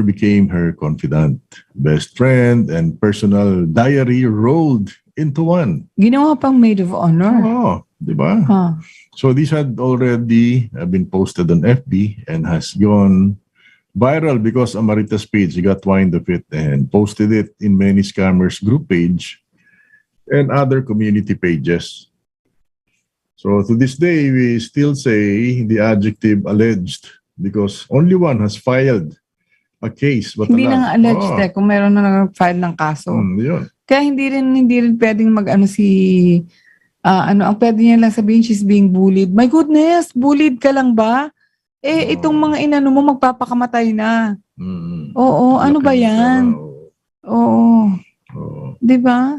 became her confidant, best friend, and personal diary rolled into one. Ginawa pang maid of honor. Oh, diba? So these had already been posted on FB and has gone viral because Amaritas page got wind of it and posted it in many scammers group page and other community pages. So to this day, we still say the adjective alleged because only one has filed a case. But hindi lang alleged kung meron na nag-file ng kaso. Yun. Kaya hindi rin pwedeng ang pwede niya lang sabihin, she's being bullied. My goodness, bullied ka lang ba? Itong mga inano mo magpapakamatay na. Oo, ano ba yan? Oo. Diba?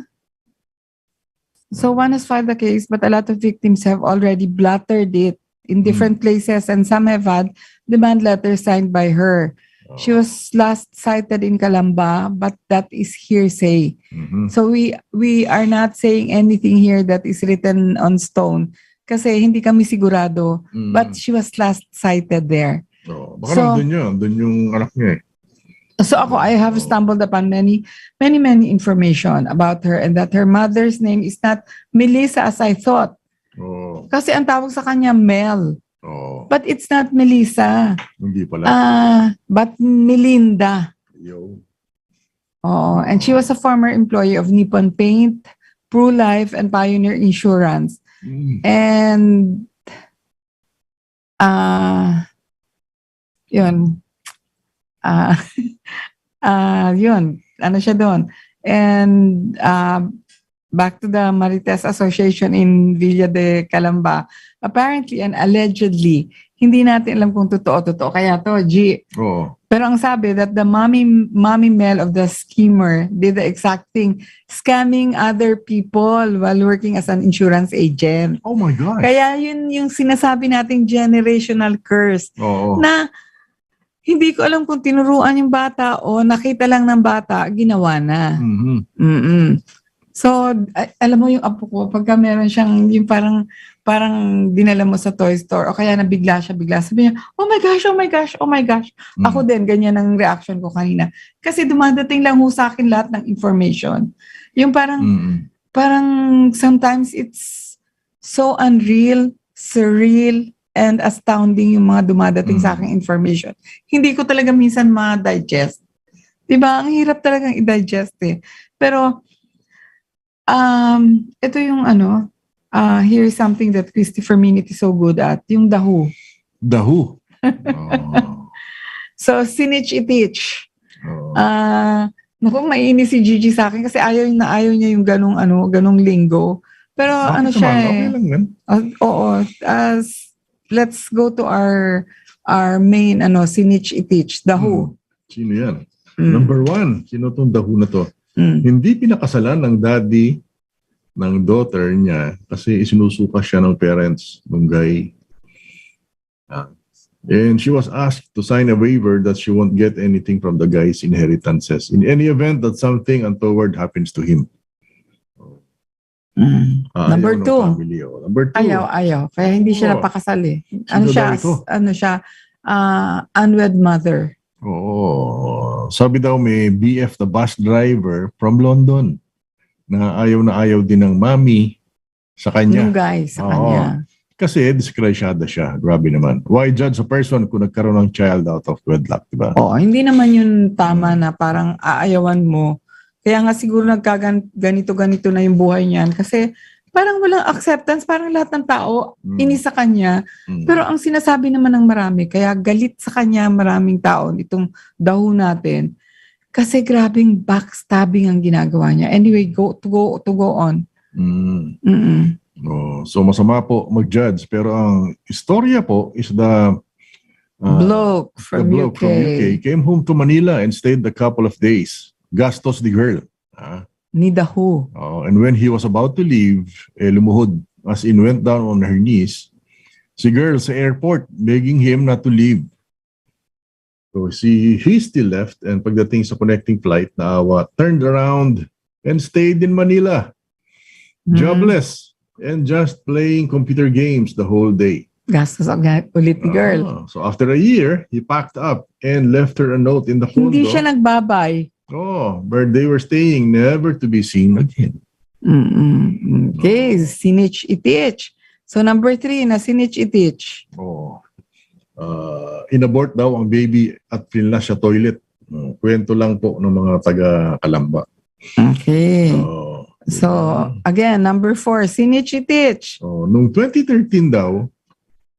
So one has filed the case, but a lot of victims have already blattered it in different places, and some have had demand letters signed by her. She was last cited in Calamba, but that is hearsay. So we are not saying anything here that is written on stone kasi hindi kami sigurado. But she was last cited there. Baka nandun yung anak niya eh. So ako, I have stumbled upon many information about her and that her mother's name is not Melissa as I thought. Kasi ang tawag sa kanya Mel. But it's not Melissa. Hindi pala. But Melinda. Yo. And she was a former employee of Nippon Paint, Pru Life, and Pioneer Insurance. And yun. Ah, yun, ano siya doon. And back to the Marites Association in Villa de Calamba. Apparently and allegedly, hindi natin alam kung totoo kaya to, G. Oo. Pero ang sabi that the mommy Mel of the schemer did the exact thing, scamming other people while working as an insurance agent. Oh my gosh. Kaya yun yung sinasabi nating generational curse Oo. na hindi ko alam kung tinuruan yung bata o nakita lang ng bata, ginawa na. So, alam mo yung apo ko, pagka meron siyang yung parang dinala mo sa toy store o kaya nabigla siya, sabi niya, oh my gosh, oh my gosh, oh my gosh. Ako din, ganyan ang reaction ko kanina. Kasi dumadating lang ho sa akin lahat ng information. Yung parang sometimes it's so unreal, surreal, and astounding yung mga dumadating sa aking information. Hindi ko talaga minsan ma-digest. Diba? Ang hirap talagang i-digest eh. Pero, ito yung here is something that Christopher Minute is so good at, yung The Who. The Who? Oh. So, sinitch ititch. Oh. Naku, mainis si Gigi sa akin kasi ayaw niya yung ganong linggo. Pero Bakit siya naman? Okay lang yan. Oo. Let's go to our main sinitch ititch, The Who. Sino yan? Number 1, sino tong The Who na to? Hindi pinakasalan ng daddy ng daughter niya kasi isinusuka siya ng parents ng guy. And she was asked to sign a waiver that she won't get anything from the guy's inheritances in any event that something untoward happens to him. Number 2. Number 2. Ayaw. Kaya hindi siya napakasal eh. Ano siya? Unwed mother. Oo. Sabi daw may BF na bus driver from London na ayaw din ng mami sa kanya. Yung guy sa kanya. Kasi disgrasyada siya. Grabe naman. Why judge a person kung nagkaroon ng child out of wedlock, diba? Oo, hindi naman yun tama na parang aayawan mo. Kaya nga siguro ganito na yung buhay niyan. Kasi parang walang acceptance, parang lahat ng tao inis sa kanya. Pero ang sinasabi naman ng marami, kaya galit sa kanya maraming tao nitong The Who natin. Kasi grabing backstabbing ang ginagawa niya. Anyway, to go on. So masama po mag-judge, pero ang istorya po is the bloke from UK came home to Manila and stayed a couple of days. Gastos the girl. Ni The Who. And when he was about to leave, lumuhod, as in went down on her knees, si girl sa airport begging him not to leave. So he still left, and pagdating sa connecting flight, naawa, turned around and stayed in Manila. Jobless and just playing computer games the whole day. Gastos ulit ni girl. So after a year, he packed up and left her a note in the condo. Hindi siya nagbabay. Where they were staying, never to be seen again. Okay, sinitch ititch. So number 3 na sinitch ititch. Inabort daw ang baby at finish sa toilet. Kwento lang po ng mga taga-Kalamba. Okay. So again, number 4, sinitch ititch. Nung 2013 daw,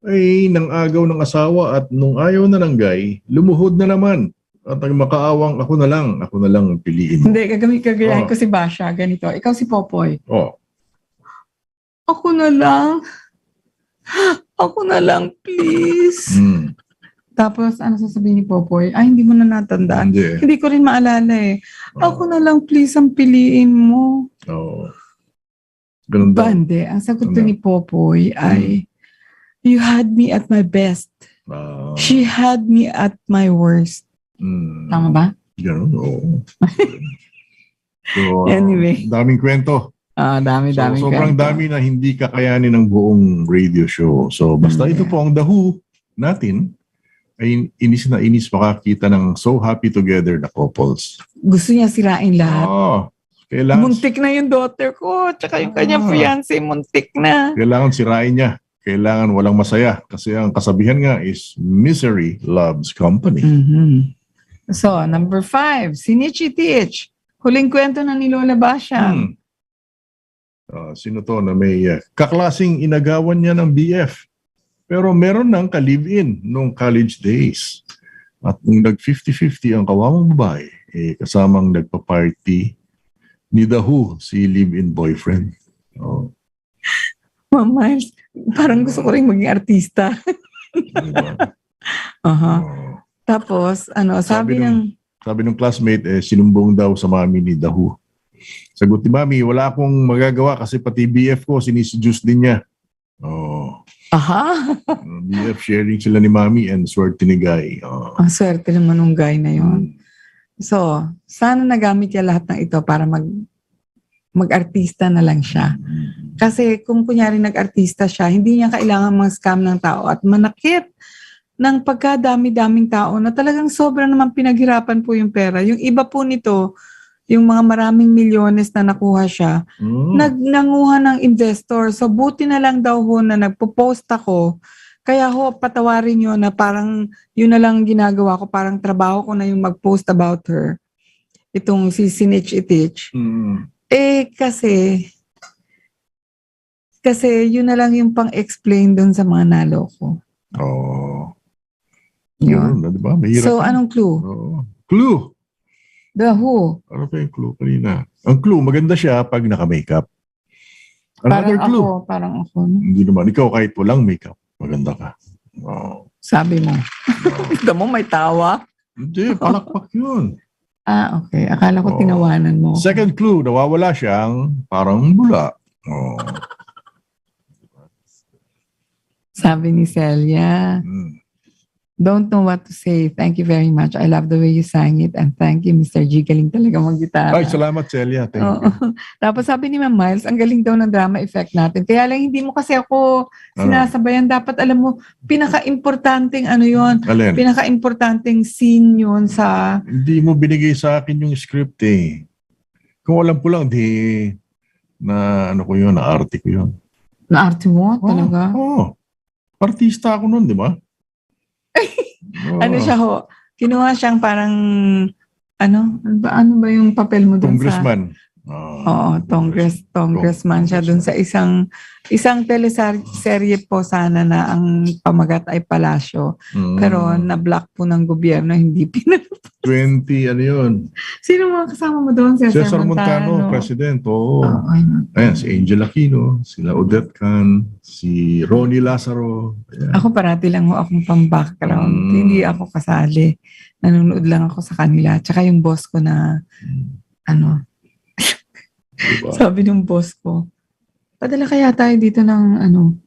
ay nang agaw ng asawa at nung ayaw na ng guy, lumuhod na naman. At ang makaawang ako na lang piliin mo. Hindi, gagayahin ko si Basha, ganito. Ikaw si Popoy. Ako na lang, please. Tapos, ano sasabihin ni Popoy? Ay, hindi mo na natandaan. Hindi ko rin maalala eh. Ako na lang, please, ang piliin mo. Ganun daw. Bande, ang sagot ni Popoy ay, you had me at my best. She had me at my worst. Tama ba? Ganun, oo. So, anyway. Daming kwento. Sobrang dami na hindi kakayanin ng buong radio show. So, basta ito po ang The Who natin, ay inis na inis makakita ng so happy together na couples. Gusto niya sirain lahat. Kailangan, muntik na yung daughter ko, tsaka yung kanyang fiancé, muntik na. Kailangan sirain niya. Kailangan walang masaya. Kasi ang kasabihan nga is misery loves company. So, number 5, sinitch ititch. Huling kwento na ni Lola Basha. Sino to na may kaklasing inagawan niya ng BF. Pero meron ng ka-live-in nung college days. At nung nag-50-50 ang kawawang babae, kasamang nagpa-party ni The Who, si live-in boyfriend. Oh. Ma'am Miles, parang gusto ko rin maging artista. Diba? Aha. Oh. Tapos, sabi ng classmate, sinumbong daw sa mami ni The Who. Sagot ni mami, wala akong magagawa kasi pati BF ko, sinisijuice din niya. Oh. Aha. BF sharing sila ni mami and swerte ni Guy. Oh. Ang swerte naman ng guy na yon. So, sana nagamit niya lahat ng ito para mag-artista na lang siya. Kasi kung kunyari nag-artista siya, hindi niya kailangan mag-scam ng tao at manakit ng pagkadami-daming tao na talagang sobra naman pinaghirapan po yung pera. Yung iba po nito, yung mga maraming milyones na nakuha siya, nanguha ng investor. So buti na lang daw ho na nagpo-post ako. Kaya ho, patawarin nyo na parang yun na lang ginagawa ko. Parang trabaho ko na yung mag-post about her. Itong si Sinich Itich. Kasi yun na lang yung pang-explain dun sa mga nalo ko. Oh. Yun. Diba? So, anong clue? Oh. Clue! The Who. Ano pa yung clue kanina? Ang clue, maganda siya pag naka-makeup. Another clue. Parang ako. No? Hindi naman. Ikaw kahit walang makeup, maganda ka. Oh. Sabi mo. Ito mo may tawa. Hindi, palakpak yun. Okay. Akala ko tinawanan mo. Second clue, nawawala siyang parang bula. Oh. Sabi ni Celia, don't know what to say. Thank you very much. I love the way you sang it. And thank you, Mr. G. Galing talaga mag-gitara. Ay, salamat, Celia. Thank you. Tapos sabi ni Ma'am Miles, ang galing daw ng drama effect natin. Kaya lang hindi mo kasi ako sinasabayan. Dapat alam mo, pinaka-importanting yun. Alin? Pinaka-importanting scene yun sa... Hindi mo binigay sa akin yung script eh. Kung alam ko lang, na arte ko yun. Na arte mo? Talaga? Oo. Artista ako nun, di ba? Ano siya ho? Kinuha siyang parang ano ba yung papel mo doon Congressman. Oo, congressman siya doon sa isang teleserye po sana na ang pamagat ay palasyo. Pero na-block po ng gobyerno, hindi pinalabas. 20, ano yun? Sino mga kasama mo doon? Cesar Montano, President. Oo. Ayan, si Angel Aquino, sila Odette Can, si Ronnie Lazaro. Ayan. Ako parati lang ho akong pang-background. Hindi ako kasali. Nanonood lang ako sa kanila. Tsaka yung boss ko na Diba? Sabi ng boss ko, padala kaya tayo dito ng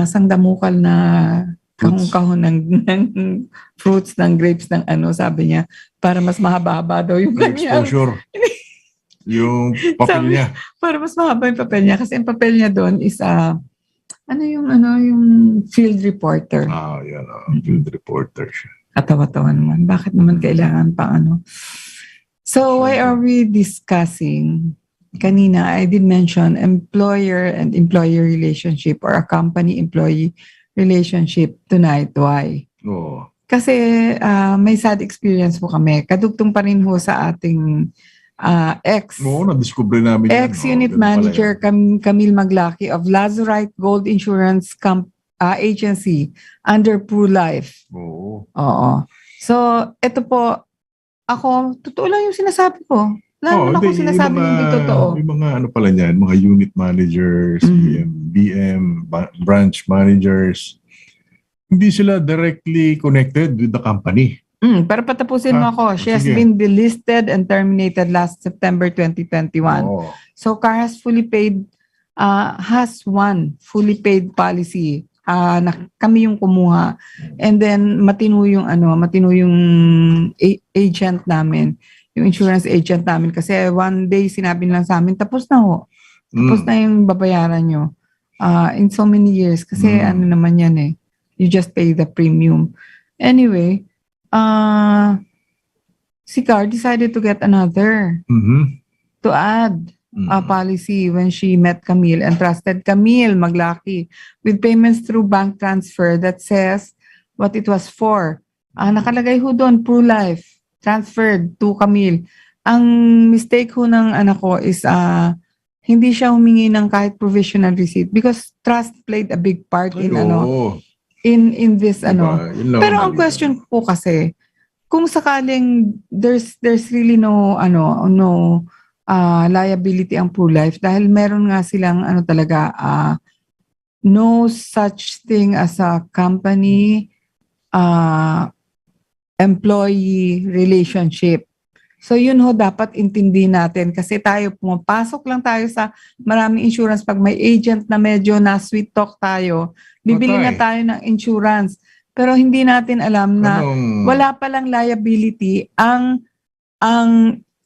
sangdamukal na kahon-kahon ng fruits, ng grapes, ng sabi niya, para mas mahaba-haba daw yung kanya. Exposure. Yung papel niya. Para mas mahaba yung papel niya. Kasi yung papel niya doon is, yung field reporter. Yan. Field reporter siya. Katawa-tawa naman. Bakit naman kailangan pa So why are we discussing? Kanina, I did mention employer and employee relationship or a company-employee relationship tonight. Why? Oh. Kasi may sad experience po kami. Kadugtong pa rin ho sa ating na-discover namin ex-unit manager Camille Maglaki of Lazurite Gold Insurance Agency under Pru Life. Oo. So, ito po, ako, totoo lang yung sinasabi ko. Lalo na kung sinasabi yung hindi totoo. Yung mga pala niyan, mga unit managers, BM, branch managers, hindi sila directly connected with the company. Pero patapusin mo ako. She has been delisted and terminated last September 2021. So, Car has one fully paid policy. Kami yung kumuha. And then matino yung agent namin, yung insurance agent namin, kasi one day sinabi lang sa amin, tapos na ho. Tapos na yung babayaran nyo. In so many years. Kasi naman yan you just pay the premium. Anyway, si Car decided to get another to add a policy when she met Camille and trusted Camille Maglaki with payments through bank transfer that says what it was for. Nakalagay ho doon, Pru Life, transferred to Camille. Ang mistake ho ng anak ko is hindi siya humingi ng kahit provisional receipt because trust played a big part in in this Diba? Yun lang Pero ang ang question po kasi, kung sakaling there's really no liability ang pro-life dahil meron nga silang talaga no such thing as a company employee relationship. So yun ho dapat intindihin natin kasi tayo pumapasok lang tayo sa maraming insurance pag may agent na medyo na sweet talk tayo, bibili na tayo ng insurance. Pero hindi natin alam na wala palang liability ang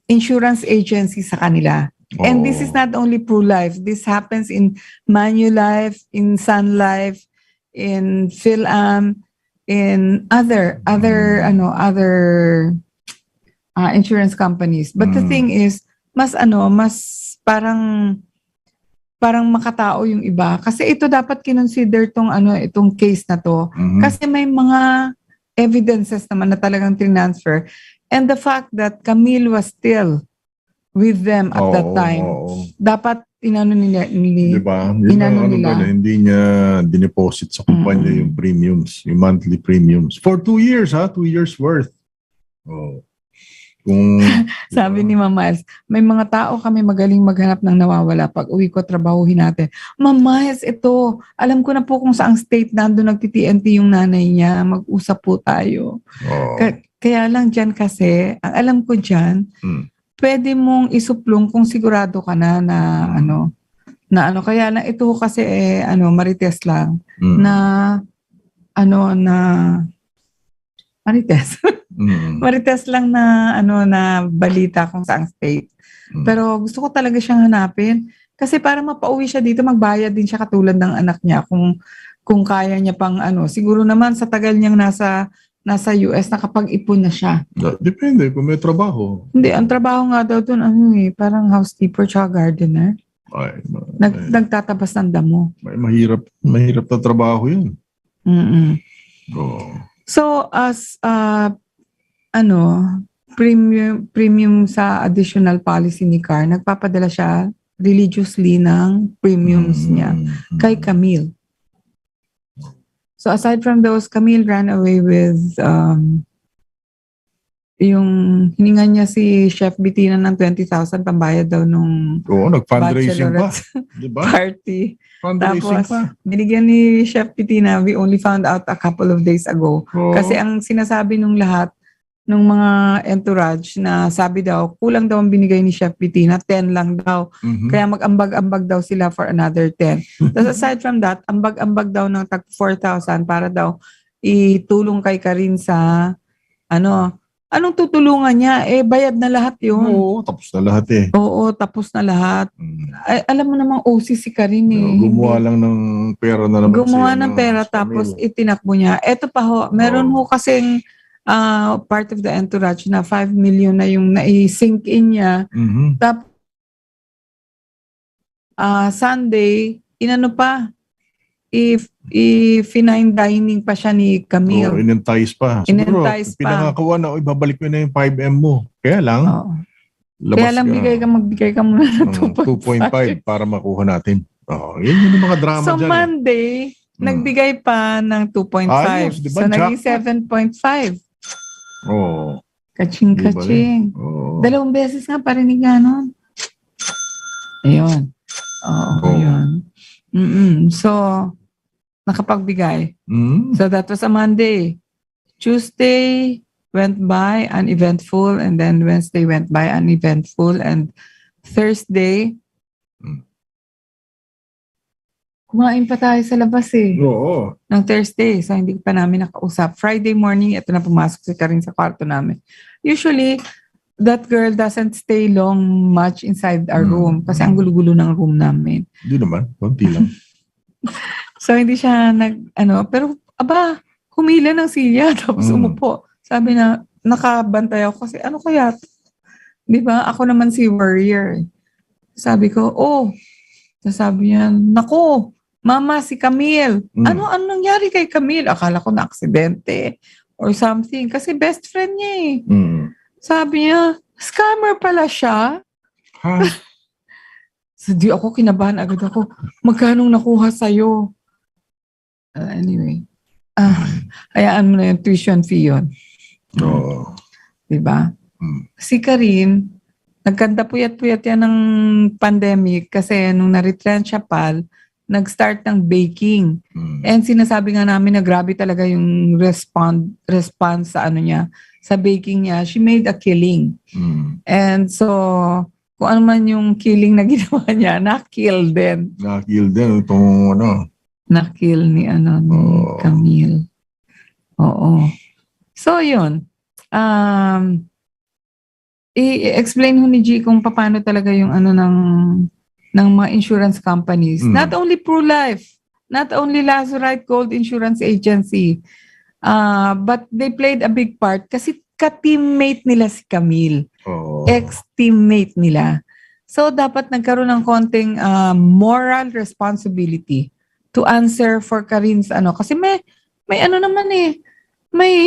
insurance agency sa kanila. And this is not only Pro-Life. This happens in Manulife, in Sun Life, in PhilAm, in other insurance companies. But the thing is, mas parang makatao yung iba kasi ito dapat kinonsider itong case na to kasi may mga evidences naman na talagang transfer, and the fact that Camille was still with them at that time dapat diba? Hindi niya dineposit sa kumpanya yung premiums, yung monthly premiums for 2 years 2 years worth. Sabi ni Ma'am Miles, may mga tao kami magaling maghanap ng nawawala. Pag uwi ko, trabahuhin natin. Ma'am Miles, ito, alam ko na po kung saang state nandun nagti-TNT yung nanay niya. Mag-usap po tayo. Kaya lang dyan kasi, ang alam ko dyan, pwede mong isuplong kung sigurado ka na kaya lang ito kasi marites lang marites. Marites lang na balita kung saang state. Pero gusto ko talaga siyang hanapin kasi para mapauwi siya dito, magbayad din siya katulad ng anak niya kung kaya niya pang siguro naman sa tagal niyang nasa US nakapag-ipon na siya. Depende kung may trabaho. Hindi, ang trabaho nga daw doon parang housekeeper tsaka gardener. Nagtatabas ng damo. Mahirap na trabaho 'yun. So as premium sa additional policy ni Car, nagpapadala siya religiously ng premiums niya kay Camille. So aside from those, Camille ran away with yung hininga niya si Chef Bettina ng 20,000 pambayad daw nung nag-fundraising pa. Diba? Party. Fundraising Tapos, binigyan ni Chef Bettina, we only found out a couple of days ago. Kasi ang sinasabi nung lahat, nung mga entourage na sabi daw, kulang daw ang binigay ni Chef Bettina, 10 lang daw. Kaya mag-ambag-ambag daw sila for another 10. Tapos aside from that, ambag-ambag daw ng tag 4,000 para daw itulong kay Karin sa anong tutulungan niya? Bayad na lahat yun. Oo, tapos na lahat Oo, tapos na lahat. Alam mo namang OC si Karin gumawa lang ng pera na naman gumawa ng pera tapos itinakbo niya. Eto pa ho, meron ho kasing part of the entourage na 5 million na yung nai-sink in niya. Tapos Sunday, fine dining pa siya ni Camille. Inentice pa. Siguro, pinangakawa na, babalik mo na yung 5M mo. Kaya lang, magbigay ka muna ng 2.5 para makuha natin. Yun yung mga drama so, dyan. So Monday, nagbigay pa ng 2.5. Diba? So, naging 7.5. Kaching-kaching. Dalawang beses nga parinig nga nun. Ayun. Ayun. So, nakapagbigay. So, that was a Monday. Tuesday went by uneventful, and then Wednesday went by uneventful, and Thursday, kumain pa tayo sa labas ng Thursday. So, hindi pa namin nakausap. Friday morning, ito na pumasok si Karin sa kwarto namin. Usually, that girl doesn't stay long much inside our room kasi ang gulo-gulo ng room namin. Hindi naman. Kunti lang. So, hindi siya pero, humila ng silya tapos umupo. Sabi na, nakabantay ako kasi ano kaya? Di ba? Ako naman si warrior. Sabi ko, sabi niya, naku, Mama, si Camille. Ano nangyari kay Camille? Akala ko na aksidente or something. Kasi best friend niya Sabi niya, scammer pala siya. So, di ako kinabahan agad ako. Magkano nakuha sa'yo? Anyway. Hayaan mo na yung tuition fee yun. Oo. Diba? Si Karin, nagkanta puyat-puyat yan ng pandemic kasi nung na-retrench siya nag-start ng baking. And sinasabi nga namin na grabe talaga yung response sa niya, sa baking niya. She made a killing. And so, kung ano man yung killing na ginawa niya, na-kill din. Na-kill din itong Na-kill ni Camille. Oo. So, yun. I-explain ho ni G kung paano talaga yung ng mga insurance companies. Not only ProLife, not only Lazurite Gold Insurance Agency, but they played a big part kasi ka-teammate nila si Camille. Ex-teammate nila. So, dapat nagkaroon ng konting moral responsibility to answer for Karin's Kasi may naman may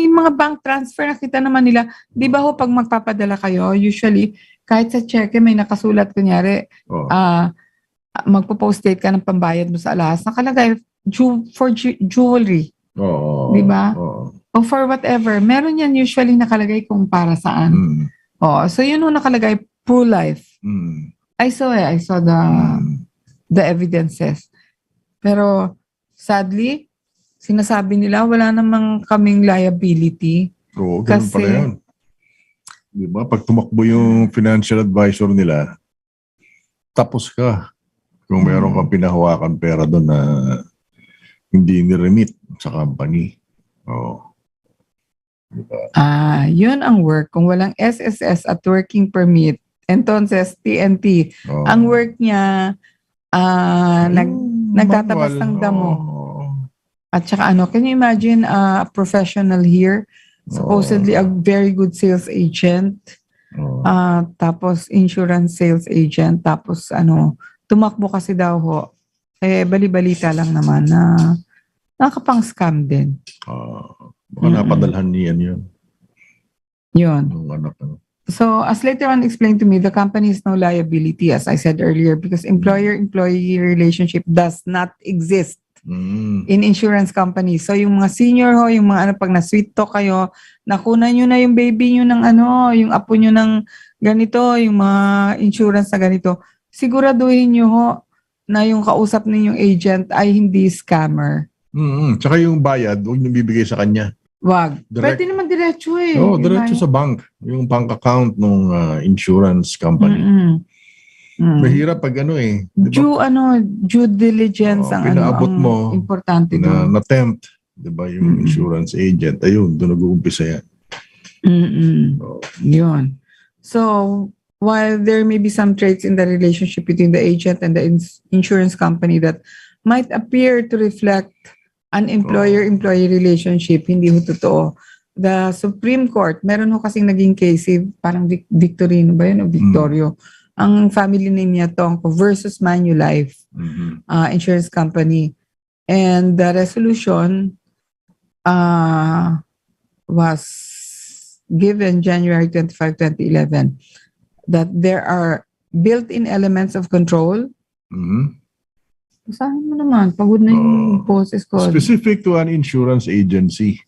mga bank transfer na kita naman nila. Di ba ho, pag magpapadala kayo, usually, kahit sa cheque may nakasulat, kunyari, magpo-post date ka ng pambayad mo sa alahas, nakalagay, for jewelry. Di ba? O for whatever. Meron yan usually nakalagay kung para saan. So yun ho nakalagay, ProLife. I saw the evidences. Pero, sadly, sinasabi nila, wala namang kaming liability. Oo, ganun pala yun. Diba? Pag tumakbo yung financial advisor nila, tapos ka. Kung meron kang pinahawakan pera doon na hindi ni-remit sa company. Diba? Yun ang work. Kung walang SSS at working permit, entonces TNT, ang work niya, nagtatabas ng damo. At saka can you imagine a professional here, supposedly a very good sales agent, tapos insurance sales agent, tapos tumakbo kasi daw ho. Bali-balita lang naman na nakapang-scam din. Baka napadalhan niyan yun. Yun. So, as later on explained to me, the company is no liability, as I said earlier, because employer-employee relationship does not exist in insurance companies. So, yung mga senior ho, yung mga pag na-sweet talk kayo, nakunan nyo na yung baby nyo ng yung apo nyo ng ganito, yung mga insurance na ganito, siguraduhin nyo ho na yung kausap ninyong agent ay hindi scammer. Tsaka yung bayad, huwag nyo bibigay sa kanya. Wag. Pwede naman diretso Diretso sa bank. Yung bank account ng insurance company. Mahirap pag diba? Due diligence ang pinaabot mo importante doon. Na-tempt, diba, yung insurance agent. Ayun, doon nag-uumpisa yan. Yun. So, while there may be some traits in the relationship between the agent and the insurance company that might appear to reflect an employer-employee relationship, hindi ho totoo. The Supreme Court, meron ho kasing naging case, parang Victorino ba yun o Victorio? Ang family name niya Tongko versus Manulife insurance company. And the resolution was given January 25, 2011 that there are built-in elements of control. Basahin mo naman, pagod na yung boses ko. Specific to an insurance agency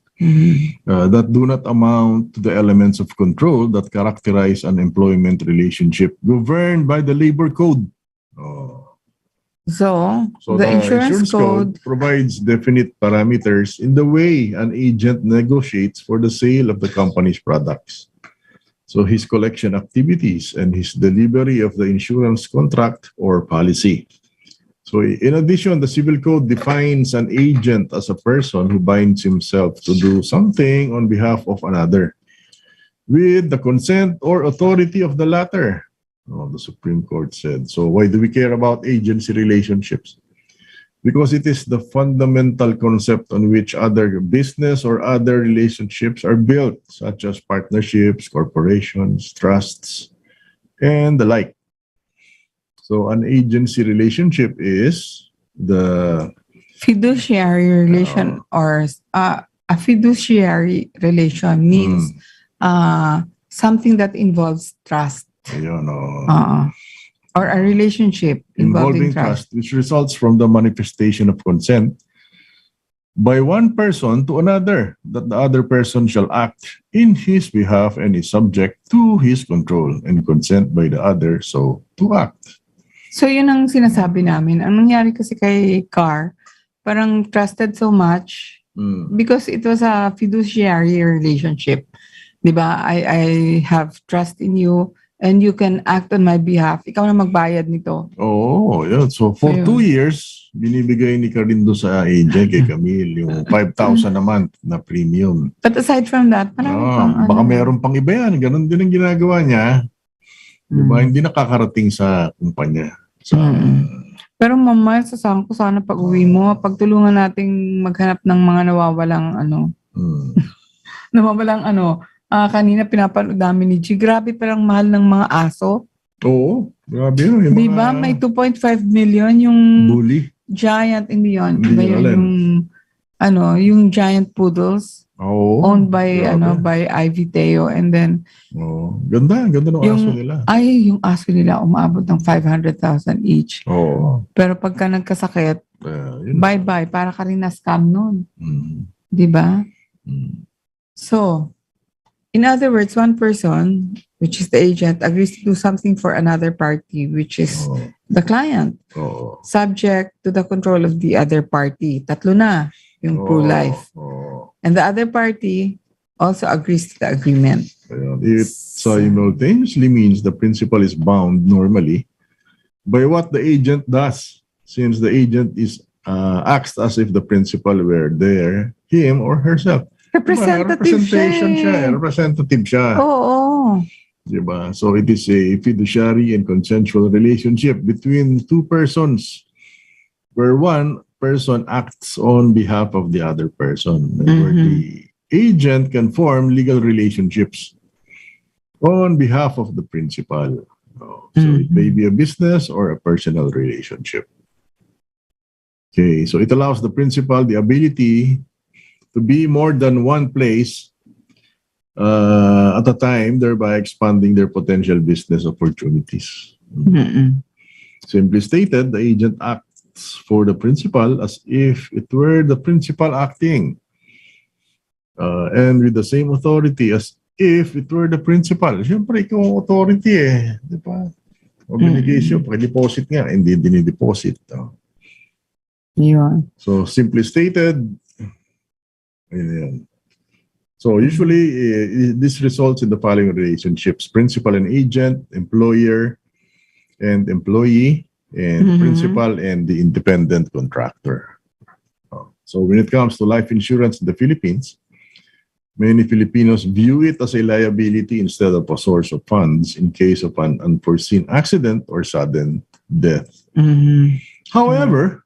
that do not amount to the elements of control that characterize an employment relationship governed by the labor code. So the insurance code provides definite parameters in the way an agent negotiates for the sale of the company's products. So his collection activities and his delivery of the insurance contract or policy. So in addition, the Civil Code defines an agent as a person who binds himself to do something on behalf of another with the consent or authority of the latter. The Supreme Court said. So why do we care about agency relationships? Because it is the fundamental concept on which other business or other relationships are built, such as partnerships, corporations, trusts, and the like. So an agency relationship is the fiduciary relation a fiduciary relation means something that involves trust. Or a relationship involving trust, which results from the manifestation of consent by one person to another, that the other person shall act in his behalf and is subject to his control and consent by the other so to act. So yun ang sinasabi namin. Ang nangyari kasi kay Carr, parang trusted so much because it was a fiduciary relationship. Diba? I have trust in you and you can act on my behalf. Ikaw na magbayad nito. Oh, yeah. So for 2 years, binibigay ni Carindo sa agent kay Camille yung 5,000 a month na premium. But aside from that, baka meron pang iba yan. Ganon din ang ginagawa niya. Diba? Hindi nakakarating sa kumpanya. Pero mama, sasabi ko sana pag uwi mo, pagtulungan nating maghanap ng mga nawawalang kanina pinapanood namin ni G. Grabe palang mahal ng mga aso. Oo, grabe yun. Diba? May 2.5 million yung bully. Giant, hindi yun. Hindi yung giant poodles. Owned by grabe. by Ivy Teo, and then ganda ng aso nila. Yung aso nila umaabot ng 500,000 each. Pero pagka nagkasakit, bye-bye, para ka rin na-scam nun. Di ba? So, in other words, one person, which is the agent, agrees to do something for another party, which is the client, subject to the control of the other party. Tatlo na yung pro-life. And the other party also agrees to the agreement. It simultaneously means the principal is bound normally by what the agent does, since the agent acts as if the principal were there, him or herself. Representative siya. Oo. Diba? So it is a fiduciary and consensual relationship between two persons where one person acts on behalf of the other person, where the agent can form legal relationships on behalf of the principal. So it may be a business or a personal relationship. Okay, so it allows the principal the ability to be more than one place at a time, thereby expanding their potential business opportunities. Simply stated, the agent acts for the principal as if it were the principal acting, and with the same authority as if it were the principal. Siyempre, ikaw ang authority di ba? Obligation, pag-deposit nga, hindi dinideposit. So, simply stated, so usually, this results in the following relationships: principal and agent, employer and employee, and principal and the independent contractor. So when it comes to life insurance in the Philippines, many Filipinos view it as a liability instead of a source of funds in case of an unforeseen accident or sudden death. However,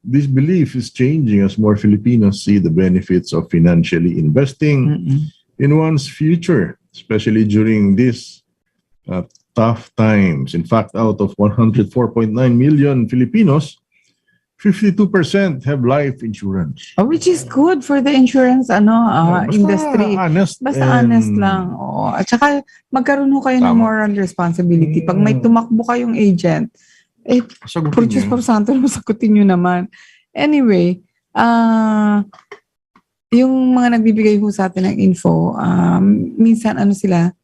this belief is changing as more Filipinos see the benefits of financially investing in one's future, especially during this tough times. In fact, out of 104.9 million Filipinos, 52% have life insurance. Which is good for the insurance industry. Basta honest lang. At saka magkaroon ho kayo ng moral responsibility. Pag may tumakbo kayong agent, Produce pa Santos, masagutin nyo naman. Anyway, yung mga nagbibigay ho sa atin ng info, minsan sila,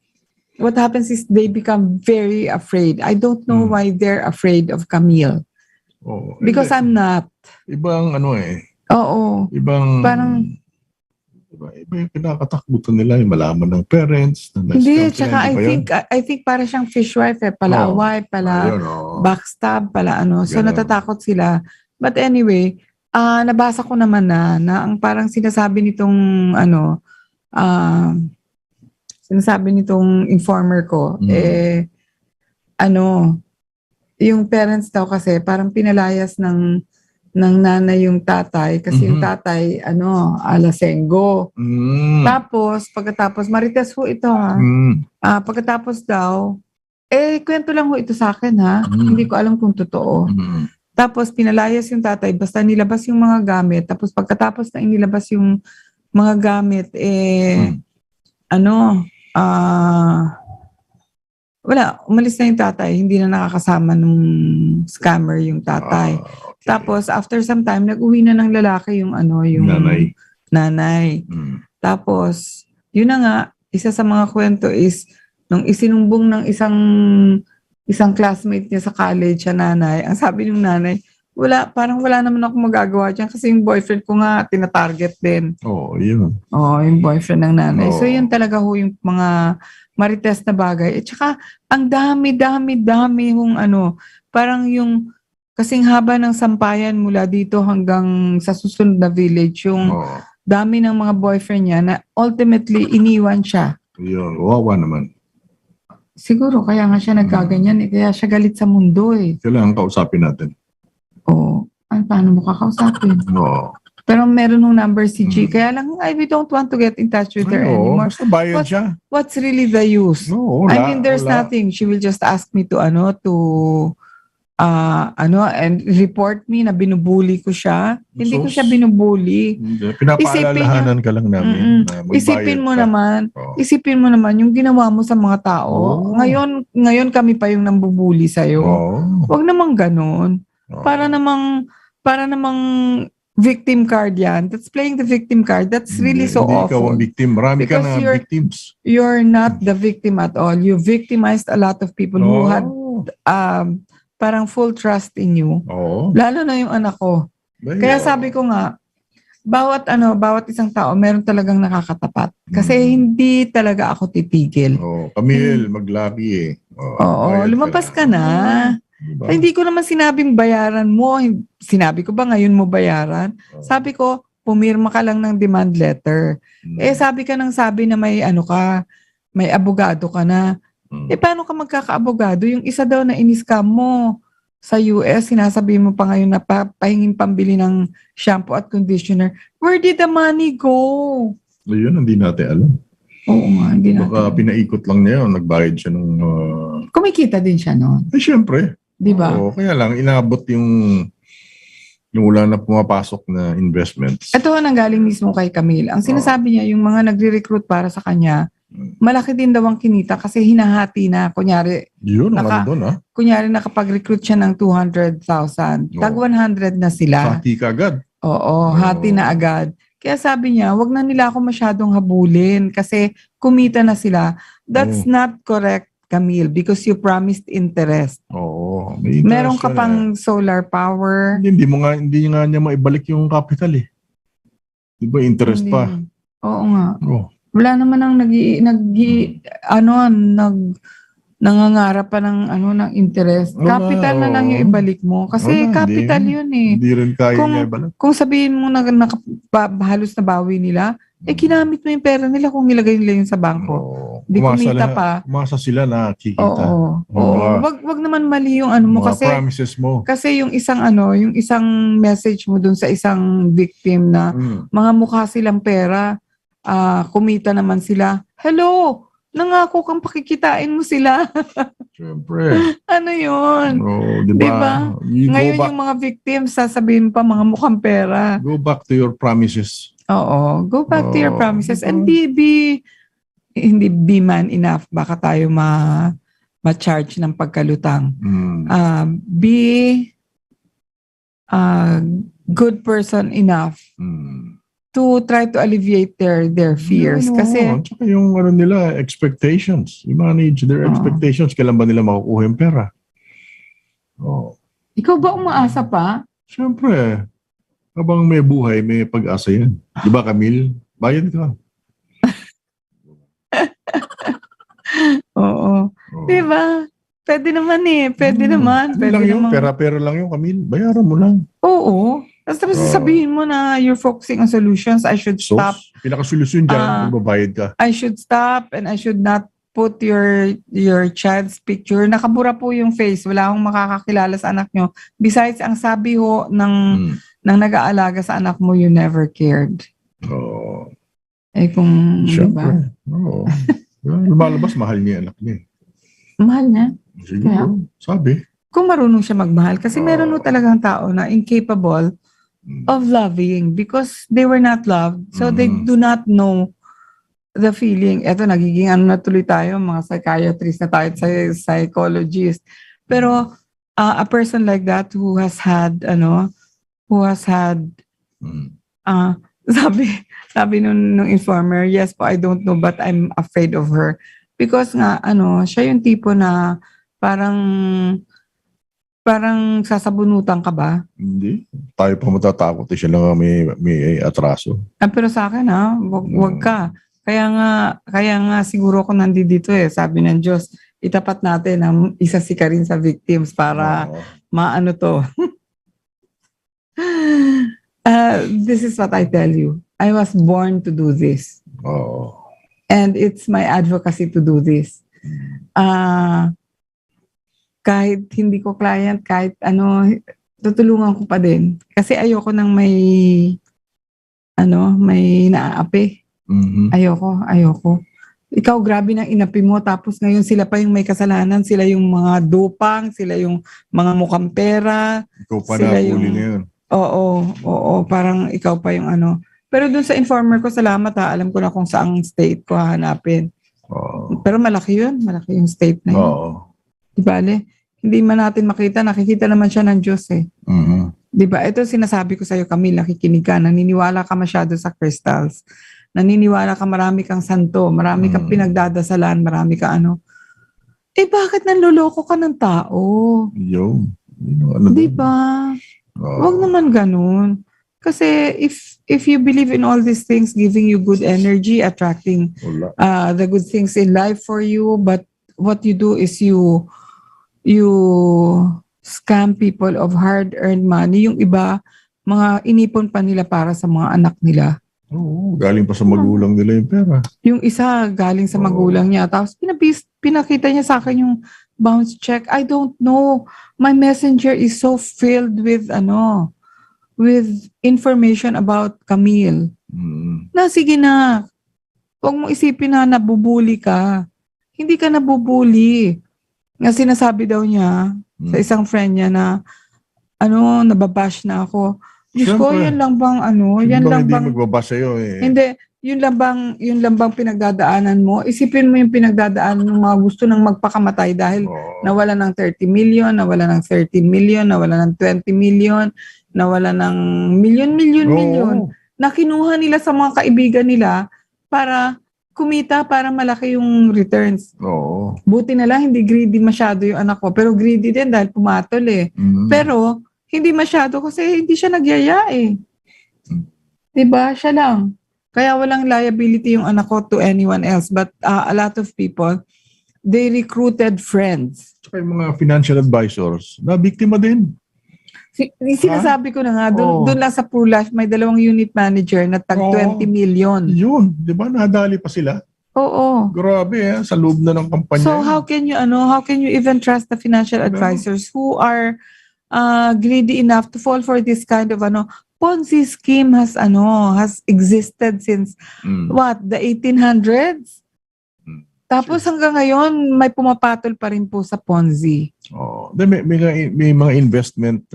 what happens is they become very afraid. I don't know why they're afraid of Camille. Because I'm not. Ibang Oo. Ibang parang iba yung pinakatakbutan nila, yung malaman ng parents. Hindi, tsaka I think para siyang fishwife palaaway, backstab, So natatakot sila. But anyway, nabasa ko naman na ang parang sinasabi nitong informer ko, yung parents daw kasi parang pinalayas ng nanay yung tatay kasi yung tatay alasenggo. Tapos pagkatapos marites ho ito pagkatapos daw kwento lang ho ito sa akin hindi ko alam kung totoo. Tapos pinalayas yung tatay basta nilabas yung mga gamit, tapos pagkatapos na inilabas yung mga gamit wala, umalis na yung tatay, hindi na nakakasama nung scammer yung tatay. Tapos, after some time, nag-uwi na ng lalaki yung nanay. Tapos, yun na nga, isa sa mga kwento is, nung isinumbong ng isang classmate niya sa college, sa nanay, ang sabi ng nanay, parang wala naman ako magagawa dyan kasi yung boyfriend ko nga, tinatarget din. Yun. Yung boyfriend ng nanay. So, yun talaga yung mga marites na bagay. At saka, ang dami yung parang yung kasing haba ng sampayan mula dito hanggang sa susunod na village, yung dami ng mga boyfriend niya na ultimately iniwan siya. Yun, wawa naman. Siguro, kaya nga siya nagkaganyan kaya siya galit sa mundo Kailangan kausapin natin. Paano mo kakausapin? Pero meron nung number si G. Kaya lang, we don't want to get in touch with her anymore. Basta bayad siya. What's really the use? There's nothing. She will just ask me to and report me na binubuli ko siya. Hindi ko siya binubuli. Pinapaalalahanan ka lang namin. Isipin mo naman yung ginawa mo sa mga tao. Ngayon kami pa yung nambubuli sa'yo. Huwag namang ganun. Para namang victim card yan. That's playing the victim card. That's really so awful. Hindi ikaw ang victim. Marami ka na victims. You're not the victim at all. You victimized a lot of people who had parang full trust in you. Lalo na yung anak ko. Kaya sabi ko nga, bawat isang tao meron talagang nakakatapat. Kasi hindi talaga ako titigil. Camille, maglaki lumabas ka na. Diba? Hindi ko naman sinabing bayaran mo. Sinabi ko ba ngayon mo bayaran? Sabi ko, pumirma ka lang ng demand letter. Sabi ka na may may abogado ka na. Paano ka magkakaabogado? Yung isa daw na in-scam mo sa US, sinasabi mo pa ngayon na pahingin pambili ng shampoo at conditioner. Where did the money go? Yun, hindi natin alam. Oo nga, hindi natin. Baka pinaikot lang niya yun, nagbayad siya ng... Kumikita din siya noon. Siyempre. Diba? Kaya lang, inabot yung wala na pumapasok na investments. Ito nanggaling mismo kay Camille. Ang sinasabi niya, yung mga nagre-recruit para sa kanya, malaki din daw ang kinita kasi hinahati na. Kunyari, kunyari nakapag-recruit siya ng 200,000. Tag 100 na sila. Hati ka agad. Hati na agad. Kaya sabi niya, wag na nila ako masyadong habulin kasi kumita na sila. That's not correct, Camille, because you promised interest. Meron ka pang solar power. Hindi nga niya maibalik yung capital Di ba interest pa? Oo nga. Wala naman ang nangangarap pa ng interest. Capital na lang yung ibalik mo. Kasi capital yun Hindi rin kaya niya ibalik. Kung sabihin mo na halos nabawi nila, ginamit mo yung pera nila kung nilagay nila yun sa bangko. Di kumita pa. Umasa sila na kikita. Wag naman mali yung mo kasi promises mo. Kasi yung isang message mo dun sa isang victim na mga mukha silang pera, kumita naman sila. Hello, nangako kang pakikitain mo sila. Siyempre. Ano yun? Diba? Ngayon yung mga victims, sasabihin pa mga mukhang pera. Go back to your promises. Go back to your promises and hindi be man enough. Baka tayo ma-charge ng pagkalutang. Be good person enough to try to alleviate their fears. Kasi tsaka yung nila, expectations. I-manage their expectations. Kailan ba nila makukuha yung pera? Ikaw ba umaasa pa? Siyempre. Habang may buhay, may pag-asa yan. Di ba, Camille? Bayad ka. Di ba? Pwede naman Pwede naman. Pera-pera lang yung Camille. Bayaran mo lang. Tapos sasabihin mo na you're focusing on solutions. I should stop. Pinaka-solusyon dyan, magbabayad ka. I should stop and I should not put your child's picture. Nakabura po yung face. Wala akong makakakilala sa anak nyo. Besides, ang sabi ng nag-aalaga sa anak mo, you never cared. Kung, siyempre. Lumalabas, mahal niya anak niya. Mahal niya? Sige, sabi. Kung marunong siya magmahal. Kasi meron talagang tao na incapable of loving because they were not loved. So they do not know the feeling. Eto, nagiging na tuloy tayo, mga psychiatrist na tayo, psychologist. Pero a person like that who has had uh, sabi nung informer, yes po, I don't know but I'm afraid of her. Because nga, siya yung tipo na parang sasabunutan ka ba? Hindi. Tayo pa matatakot. Siya lang ang may atraso. Pero sa akin wag ka. Kaya nga siguro ako nandito sabi ng Diyos, itapat natin na isa si Karin sa victims para maano to. This is what I tell you. I was born to do this. And it's my advocacy to do this. Kahit hindi ko client, kahit tutulungan ko pa din. Kasi ayoko nang may naaapi. Ayoko. Ikaw, grabe nang inapi mo, tapos ngayon sila pa yung may kasalanan, sila yung mga dupang, sila yung mga mukhang pera. Ikaw pa na huli ngayon. Oo, parang ikaw pa yung Pero dun sa informer ko, salamat alam ko na kung saang state ko hahanapin. Pero malaki yung state na yun. Diba, hindi man natin makita, nakikita naman siya ng Diyos Diba, ito sinasabi ko sa'yo, Camille, nakikinig ka, naniniwala ka masyado sa crystals. Naniniwala ka, marami kang santo, marami kang pinagdadasalan, marami ka bakit nanloloko ka ng tao? Diba? Huwag naman ganun. Kasi if you believe in all these things, giving you good energy, attracting the good things in life for you, but what you do is you scam people of hard-earned money. Yung iba, mga inipon pa nila para sa mga anak nila. Galing pa sa magulang nila yung pera. Yung isa galing sa magulang niya. Tapos pinakita niya sa akin yung bounce check. I don't know. My messenger is so filled with with information about Camille. Na sige na. Huwag mo isipin na nabubuli ka. Hindi ka nabubuli. Nga sinasabi daw niya sa isang friend niya na nababash na ako. Diyos ko, yan lang bang yan lang bang hindi magbabash sa'yo Hindi, yun lang bang pinagdadaanan mo? Isipin mo yung pinagdadaanan ng mga gusto nang magpakamatay dahil nawala ng 30 million, nawala ng 13 million, nawala ng 20 million, nawala ng million na kinuha nila sa mga kaibigan nila para kumita, para malaki yung returns. Buti na lang hindi greedy masyado yung anak ko, pero greedy din dahil pumatol Pero hindi masyado kasi hindi siya nagyaya Diba? Siya lang. Kaya walang liability yung anak ko to anyone else. But a lot of people, they recruited friends. Tsaka yung mga financial advisors, na biktima din. Sinasabi ko na nga, doon lang sa Pro Life, may 2 unit manager na tag 20 million. Yun, di ba? Nadali pa sila. Oo. Grabe sa loob na ng kampanya. So how can you even trust the financial advisors who are greedy enough to fall for this kind of Ponzi scheme has existed since the 1800s? Tapos hanggang ngayon may pumapatol pa rin po sa Ponzi. May mga investment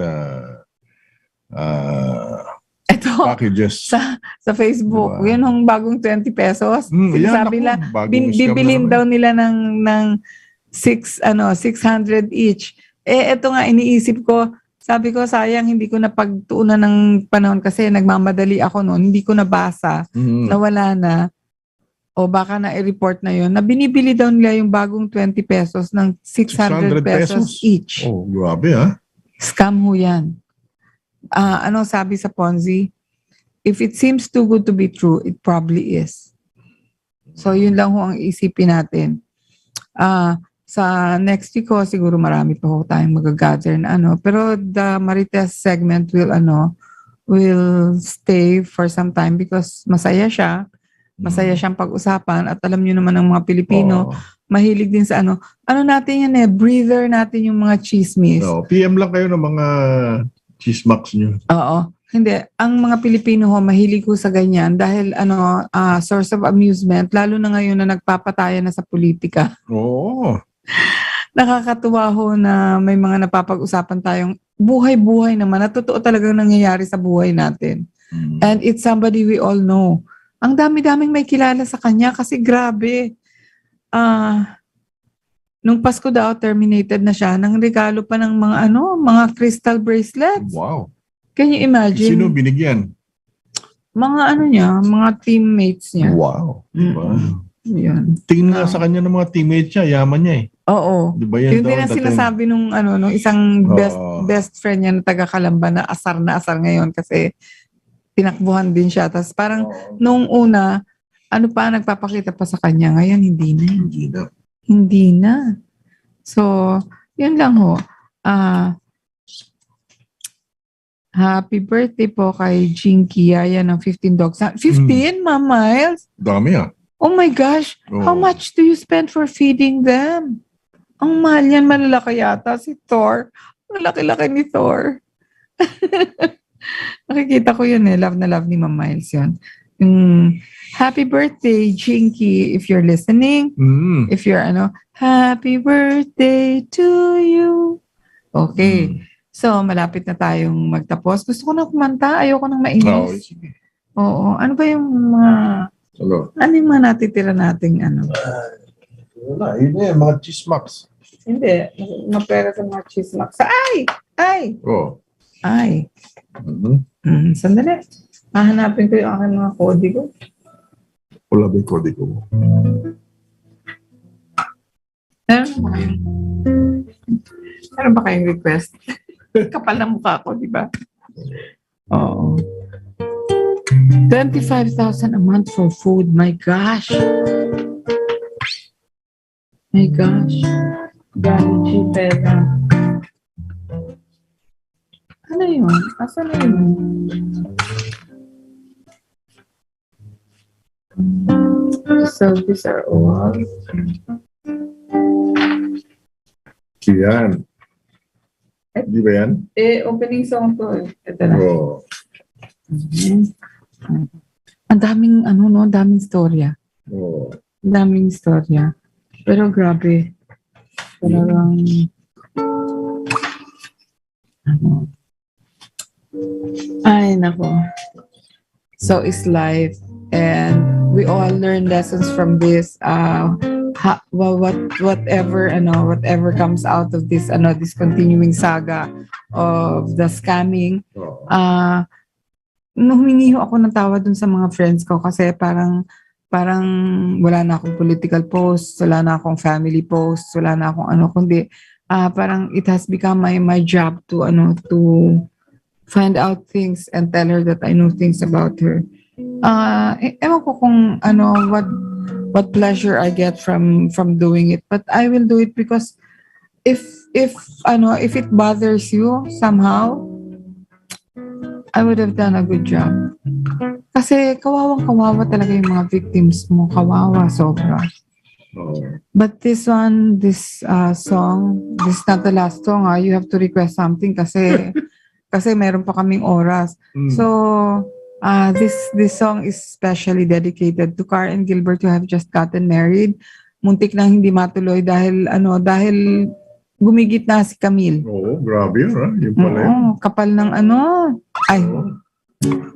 packages sa Facebook. Diba? Yun yung bagong 20 pesos. Sabi nila bibilin daw nila ng 600 each. Ito nga iniisip ko, sabi ko sayang hindi ko napagtuunan ng panahon kasi nagmamadali ako noon, hindi ko nabasa, nawala na. O baka na i-report na yun, na binibili daw nila yung bagong 20 pesos ng 600 pesos each. Grabe Scam ho yan. Ano sabi sa Ponzi? If it seems too good to be true, it probably is. So yun lang ho ang isipin natin. Sa next week ko, siguro marami pa ho tayong magagather na Pero the Marites segment will stay for some time because masaya siya. Masaya siyang pag-usapan at alam niyo naman ng mga Pilipino, mahilig din sa natin yan breather natin yung mga chismis. PM lang kayo ng mga chismax niyo. Hindi. Ang mga Pilipino mahilig ko sa ganyan dahil source of amusement, lalo na ngayon na nagpapatayan na sa politika. Nakakatuwa ho na may mga napapag-usapan tayong buhay-buhay naman na totoo talagang nangyayari sa buhay natin. And it's somebody we all know. Ang dami-daming may kilala sa kanya kasi grabe. Nung Pasko daw, terminated na siya. Nang regalo pa ng mga crystal bracelets. Wow. Can you imagine? Sino binigyan? Mga mga teammates niya. Wow. Wow. Yun. Tingin nga sa kanya ng mga teammates niya, yaman niya eh. Oo. Di ba yan Yung din ang sinasabi nung isang best friend niya na taga-Kalamba na asar ngayon kasi tinakbuhan din siya. Tapos parang nung una, nagpapakita pa sa kanya. Ngayon, hindi na. Hindi na. So, yun lang ho. Happy birthday po kay Jinky. Ayan ng 15 dogs. 15, Ma'am Miles? Dami ah. Oh my gosh. How much do you spend for feeding them? Ang mahal yan. Malalaki yata si Thor. Malaki-laki ni Thor. Nakikita ko yun eh. Love na love ni Ma'am Miles yun. Happy birthday, Jinky, if you're listening. If you're happy birthday to you. Okay. So, malapit na tayong magtapos. Gusto ko na kumanta. Ayoko nang mainis. Oo. Ano ba yung mga... Ano yung mga natitira nating Wala. Yun yan. Mga chismax. Hindi. Mapera sa mga chismax. Ay! Oh. Ay. Sandali. Hahanapin ko yung aking mga kodigo. Wala ba yung kodigo mo? Meron ba kayong request? Kapal na mukha ko, di ba? Oo. 25,000 a month for food. My gosh. My gosh. Gary G. Pera. Ano yun? Asan na yun? The service are all. Yan. Di ba yan? Opening song to. Ito na. Oh. Ang daming daming storya. Oh. Daming storya. Pero grabe. Talagang ay nako. So is life, and we all learn lessons from this. Whatever comes out of this this continuing saga of the scamming. Humingi ako ng tawad dun sa mga friends ko kasi parang wala na akong political posts, wala na akong family posts, wala na akong kundi parang it has become my job to find out things and tell her that I know things about her. Ewan ko kung what pleasure I get from doing it, but I will do it because if it bothers you somehow, I would have done a good job. Kasi kawawang-kawawa talaga yung mga victims mo. Kawawa, sobra. But this song, this is not the last song. You have to request something kasi meron pa kaming oras. So, this song is specially dedicated to Car and Gilbert who have just gotten married. Muntik na hindi matuloy dahil gumigit na si Camille. Oo, grabe yun, ha? Yung pala yun. Kapal ng ay,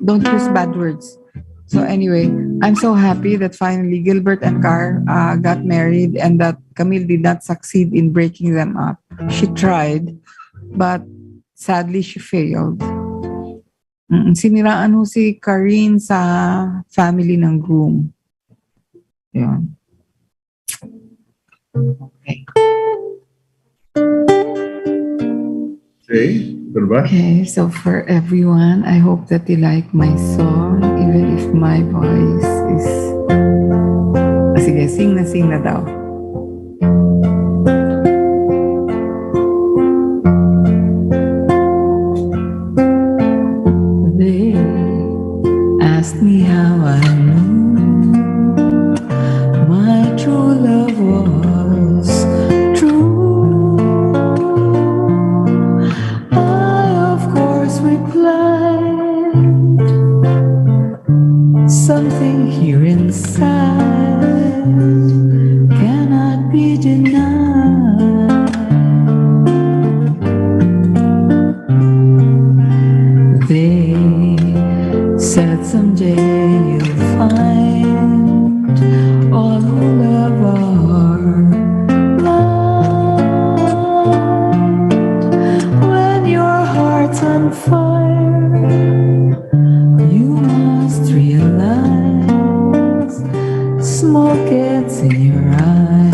don't use bad words. So anyway, I'm so happy that finally Gilbert and Car got married and that Camille did not succeed in breaking them up. She tried, but sadly she failed. Siniraan si Karine sa family ng groom. Yun. Okay. Okay, so for everyone, I hope that you like my song, even if my voice is... Sige, sing na daw. They asked me how I knew my true love was true. Something here inside cannot be denied. They said someday you'll find all who love are blind. smoke gets in your eyes.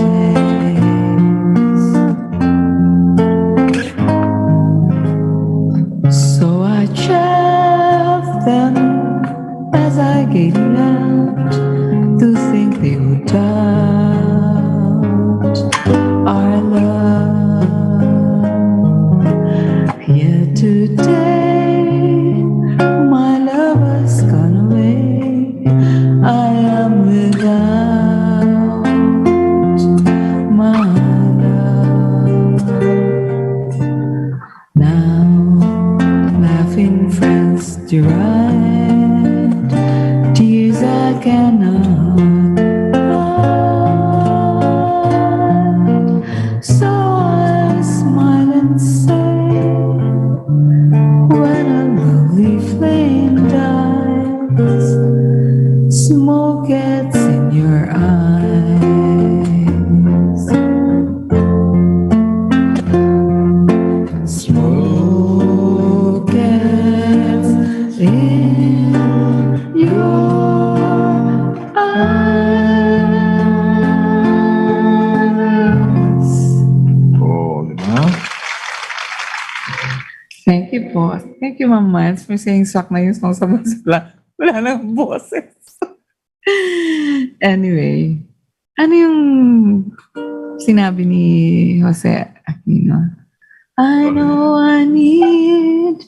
So I shelved them as I gave out to think they would doubt our love. Yet today my love has gone away. I am without my love. Now laughing friends deride tears I cannot hide. So I smile and say, when a lovely flame dies, smoke gets in your eyes. Smoke gets in your eyes. Oh, di ba? Thank you po. Thank you, Ma'am Miles, for saying sak na yung song sa basla. Wala nang boses. Anyway, ano yung sinabi ni Jose Aquino? I know I need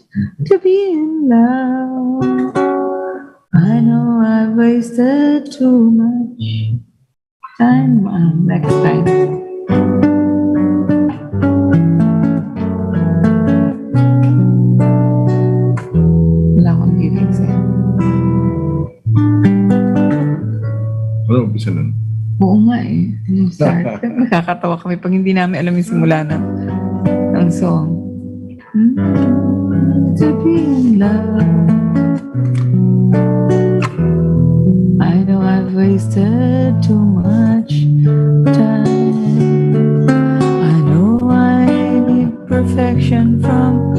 to be in love. I know I've wasted too much time. Next time. Wala akong feelings eh. Ano, umpisa nun? Oo nga eh. Yung start. Nakakatawa kami pag hindi namin alam yung simula ng song. To be in love. I know I've wasted too much time. I know I need perfection from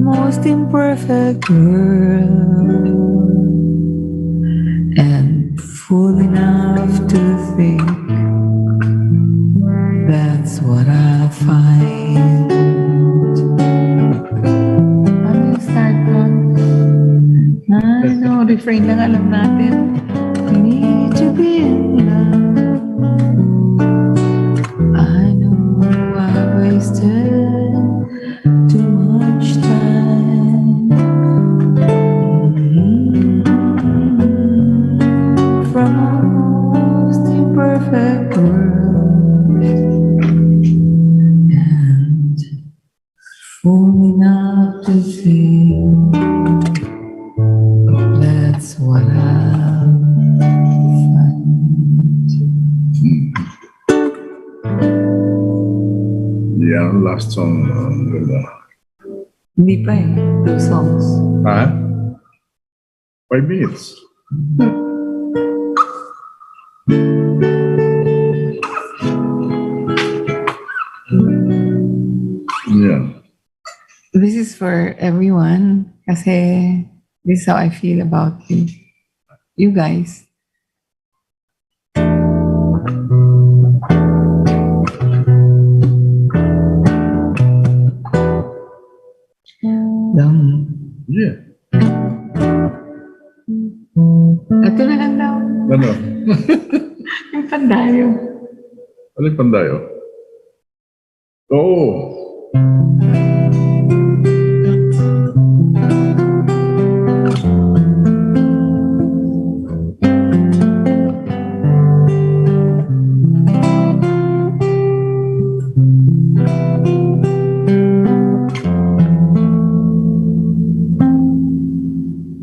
most imperfect girl. And fool enough to think that's what I'll find. Ano yung start mo? I know, refrain lang alam natin. Need to be in love. I know I wasted too much time. From a most imperfect world. And fool enough to think that's what I'll find. Yeah, last song. Ganda. Hindi pa eh. 2 songs. Ha? 5 minutes. Yeah. This is for everyone kasi this is how I feel about you. You guys. Yeah. Ito na lang daw. Ano? Yung pandayo. Ano yung pandayo? Oo.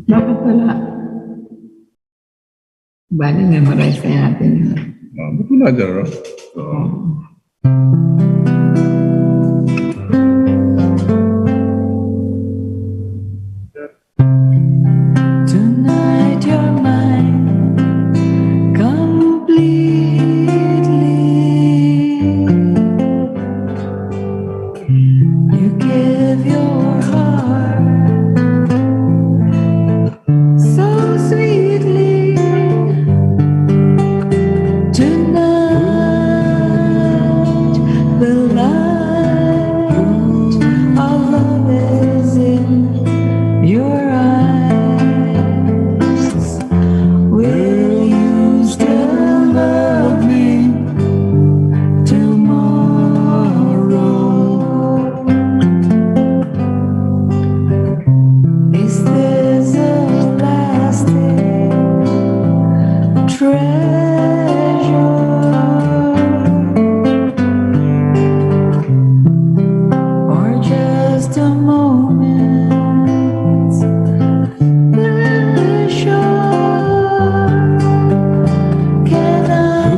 Bakit wala? Bali, memorize na natin yun. Ba't wala dyan, no? Tonight you're mine completely. You give your heart so sweetly. or just a moment's pleasure. Can I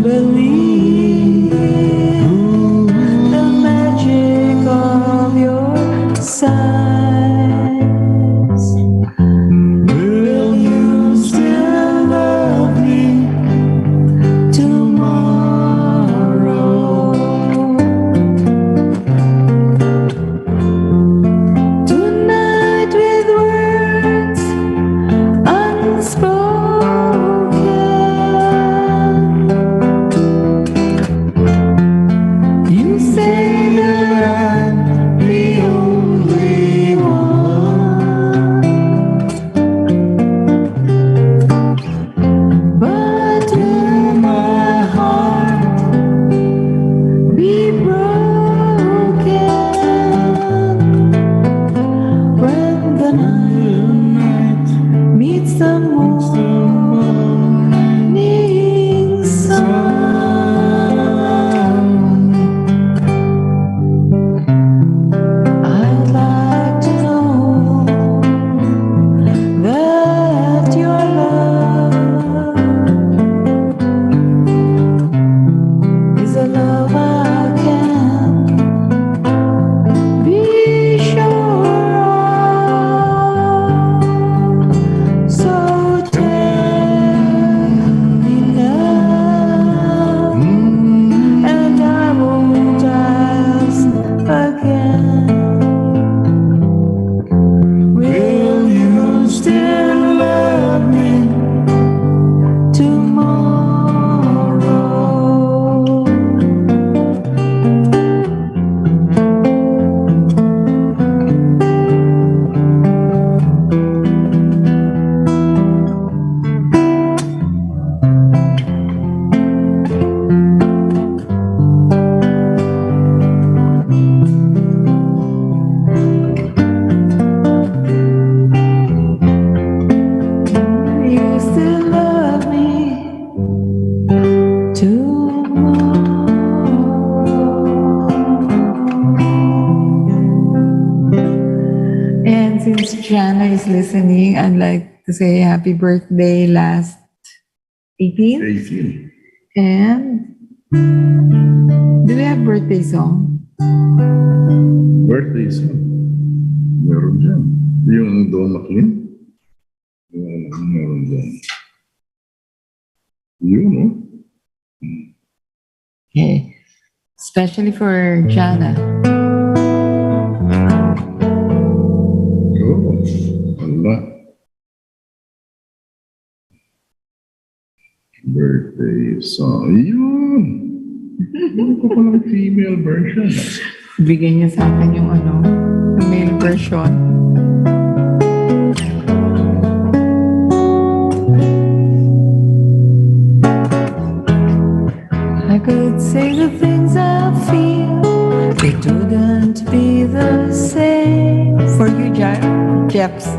believe the magic of your sighs? Will you still love me tomorrow? Tonight with words unspoken, you say that I'm the only one, but will my heart be broken when the night meets the morning sun? I'd like to know that your love is a love I can be sure of. So tell me now, and I won't ask again. Will you still love me tomorrow? You still love me tomorrow. And since Jana is listening, I'd like to say happy birthday last 18th. 18. And do we have birthday song? Birthday song. Meron dyan. Yung Don McLean. Meron dyan. Yun, no? Okay. Especially for Jana. Oh, wala. Birthday song. Yun! Ano ko palang female version? Bigyan niya sa akin yung male version. I could say the things I feel, it wouldn't be the same. For you, Jeps,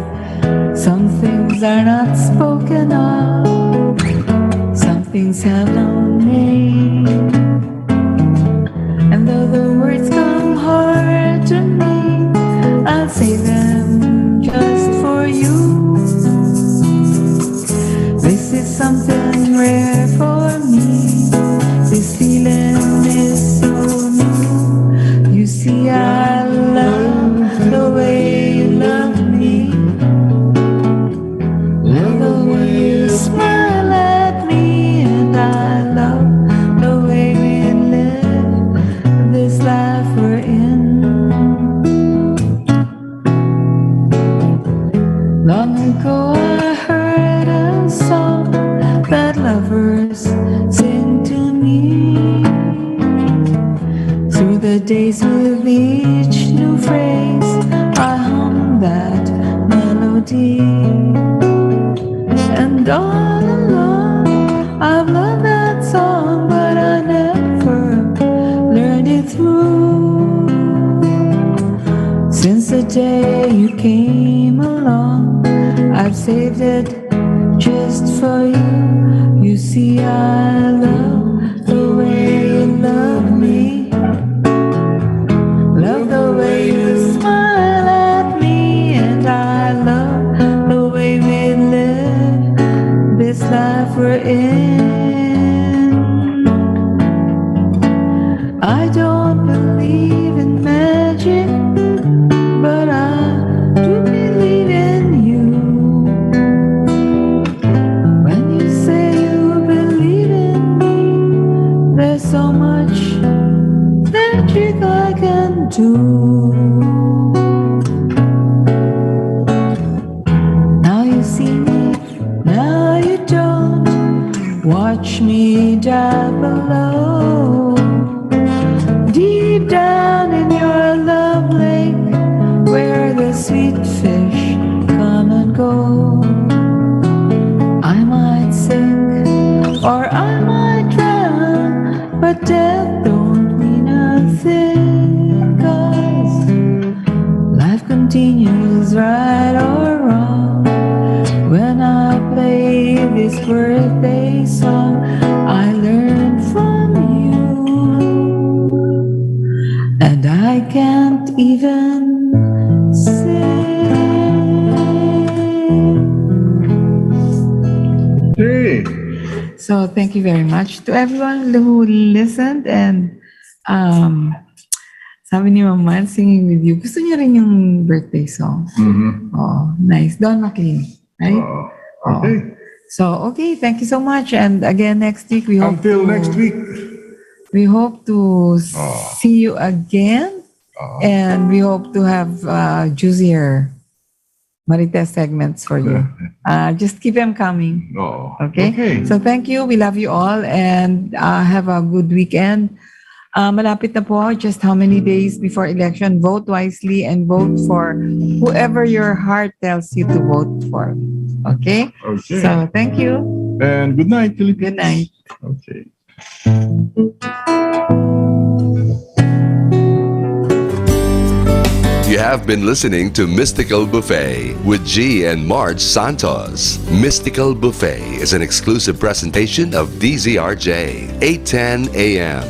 some things are not spoken of, some things have no name. And though the words come hard to me, I'll say them just for you. This is something rare for me. This feeling is so new. You see, I love the way you love me. Love the way you smile at me. And I love the way we live this life we're in. Long ago I heard a song that lovers sing to me. Through the days with each new phrase, I hum that melody. And all along I've learned that song, but I never learned it through. Since the day you came along, I've saved it just for you. You see, I love the way you love me. Love the way you smile at me. And I love the way we live this life we're in. I don't believe in magic, but I do believe in you. When you say you believe in me, there's so much magic I can do. Now you see me, now you don't. Watch me dive below, deep down in your love lake, where the sweet fish come and go. I might sink or I might drown, but death don't mean a thing, 'cause life continues, right or wrong. When I play this birthday song, I learn from you, and I can't even sing. Hey. So thank you very much to everyone who listened, and sabi ni Mama, singing with you. Gusto niya rin yung birthday song. Oh, nice. Don McLean, right? Okay. So, okay, thank you so much. And again, next week, we hope Until next week. we hope to see you again. And we hope to have juicier Marites segments for you. Just keep them coming. Okay? So thank you. We love you all, and have a good weekend. Malapit na po, just how many days before election. Vote wisely and vote for whoever your heart tells you to vote for. Okay? Okay. So thank you. And good night, Philippines. Good night. Okay. You have been listening to Mystical Buffet with G and Marge Santos. Mystical Buffet is an exclusive presentation of DZRJ, 810 AM.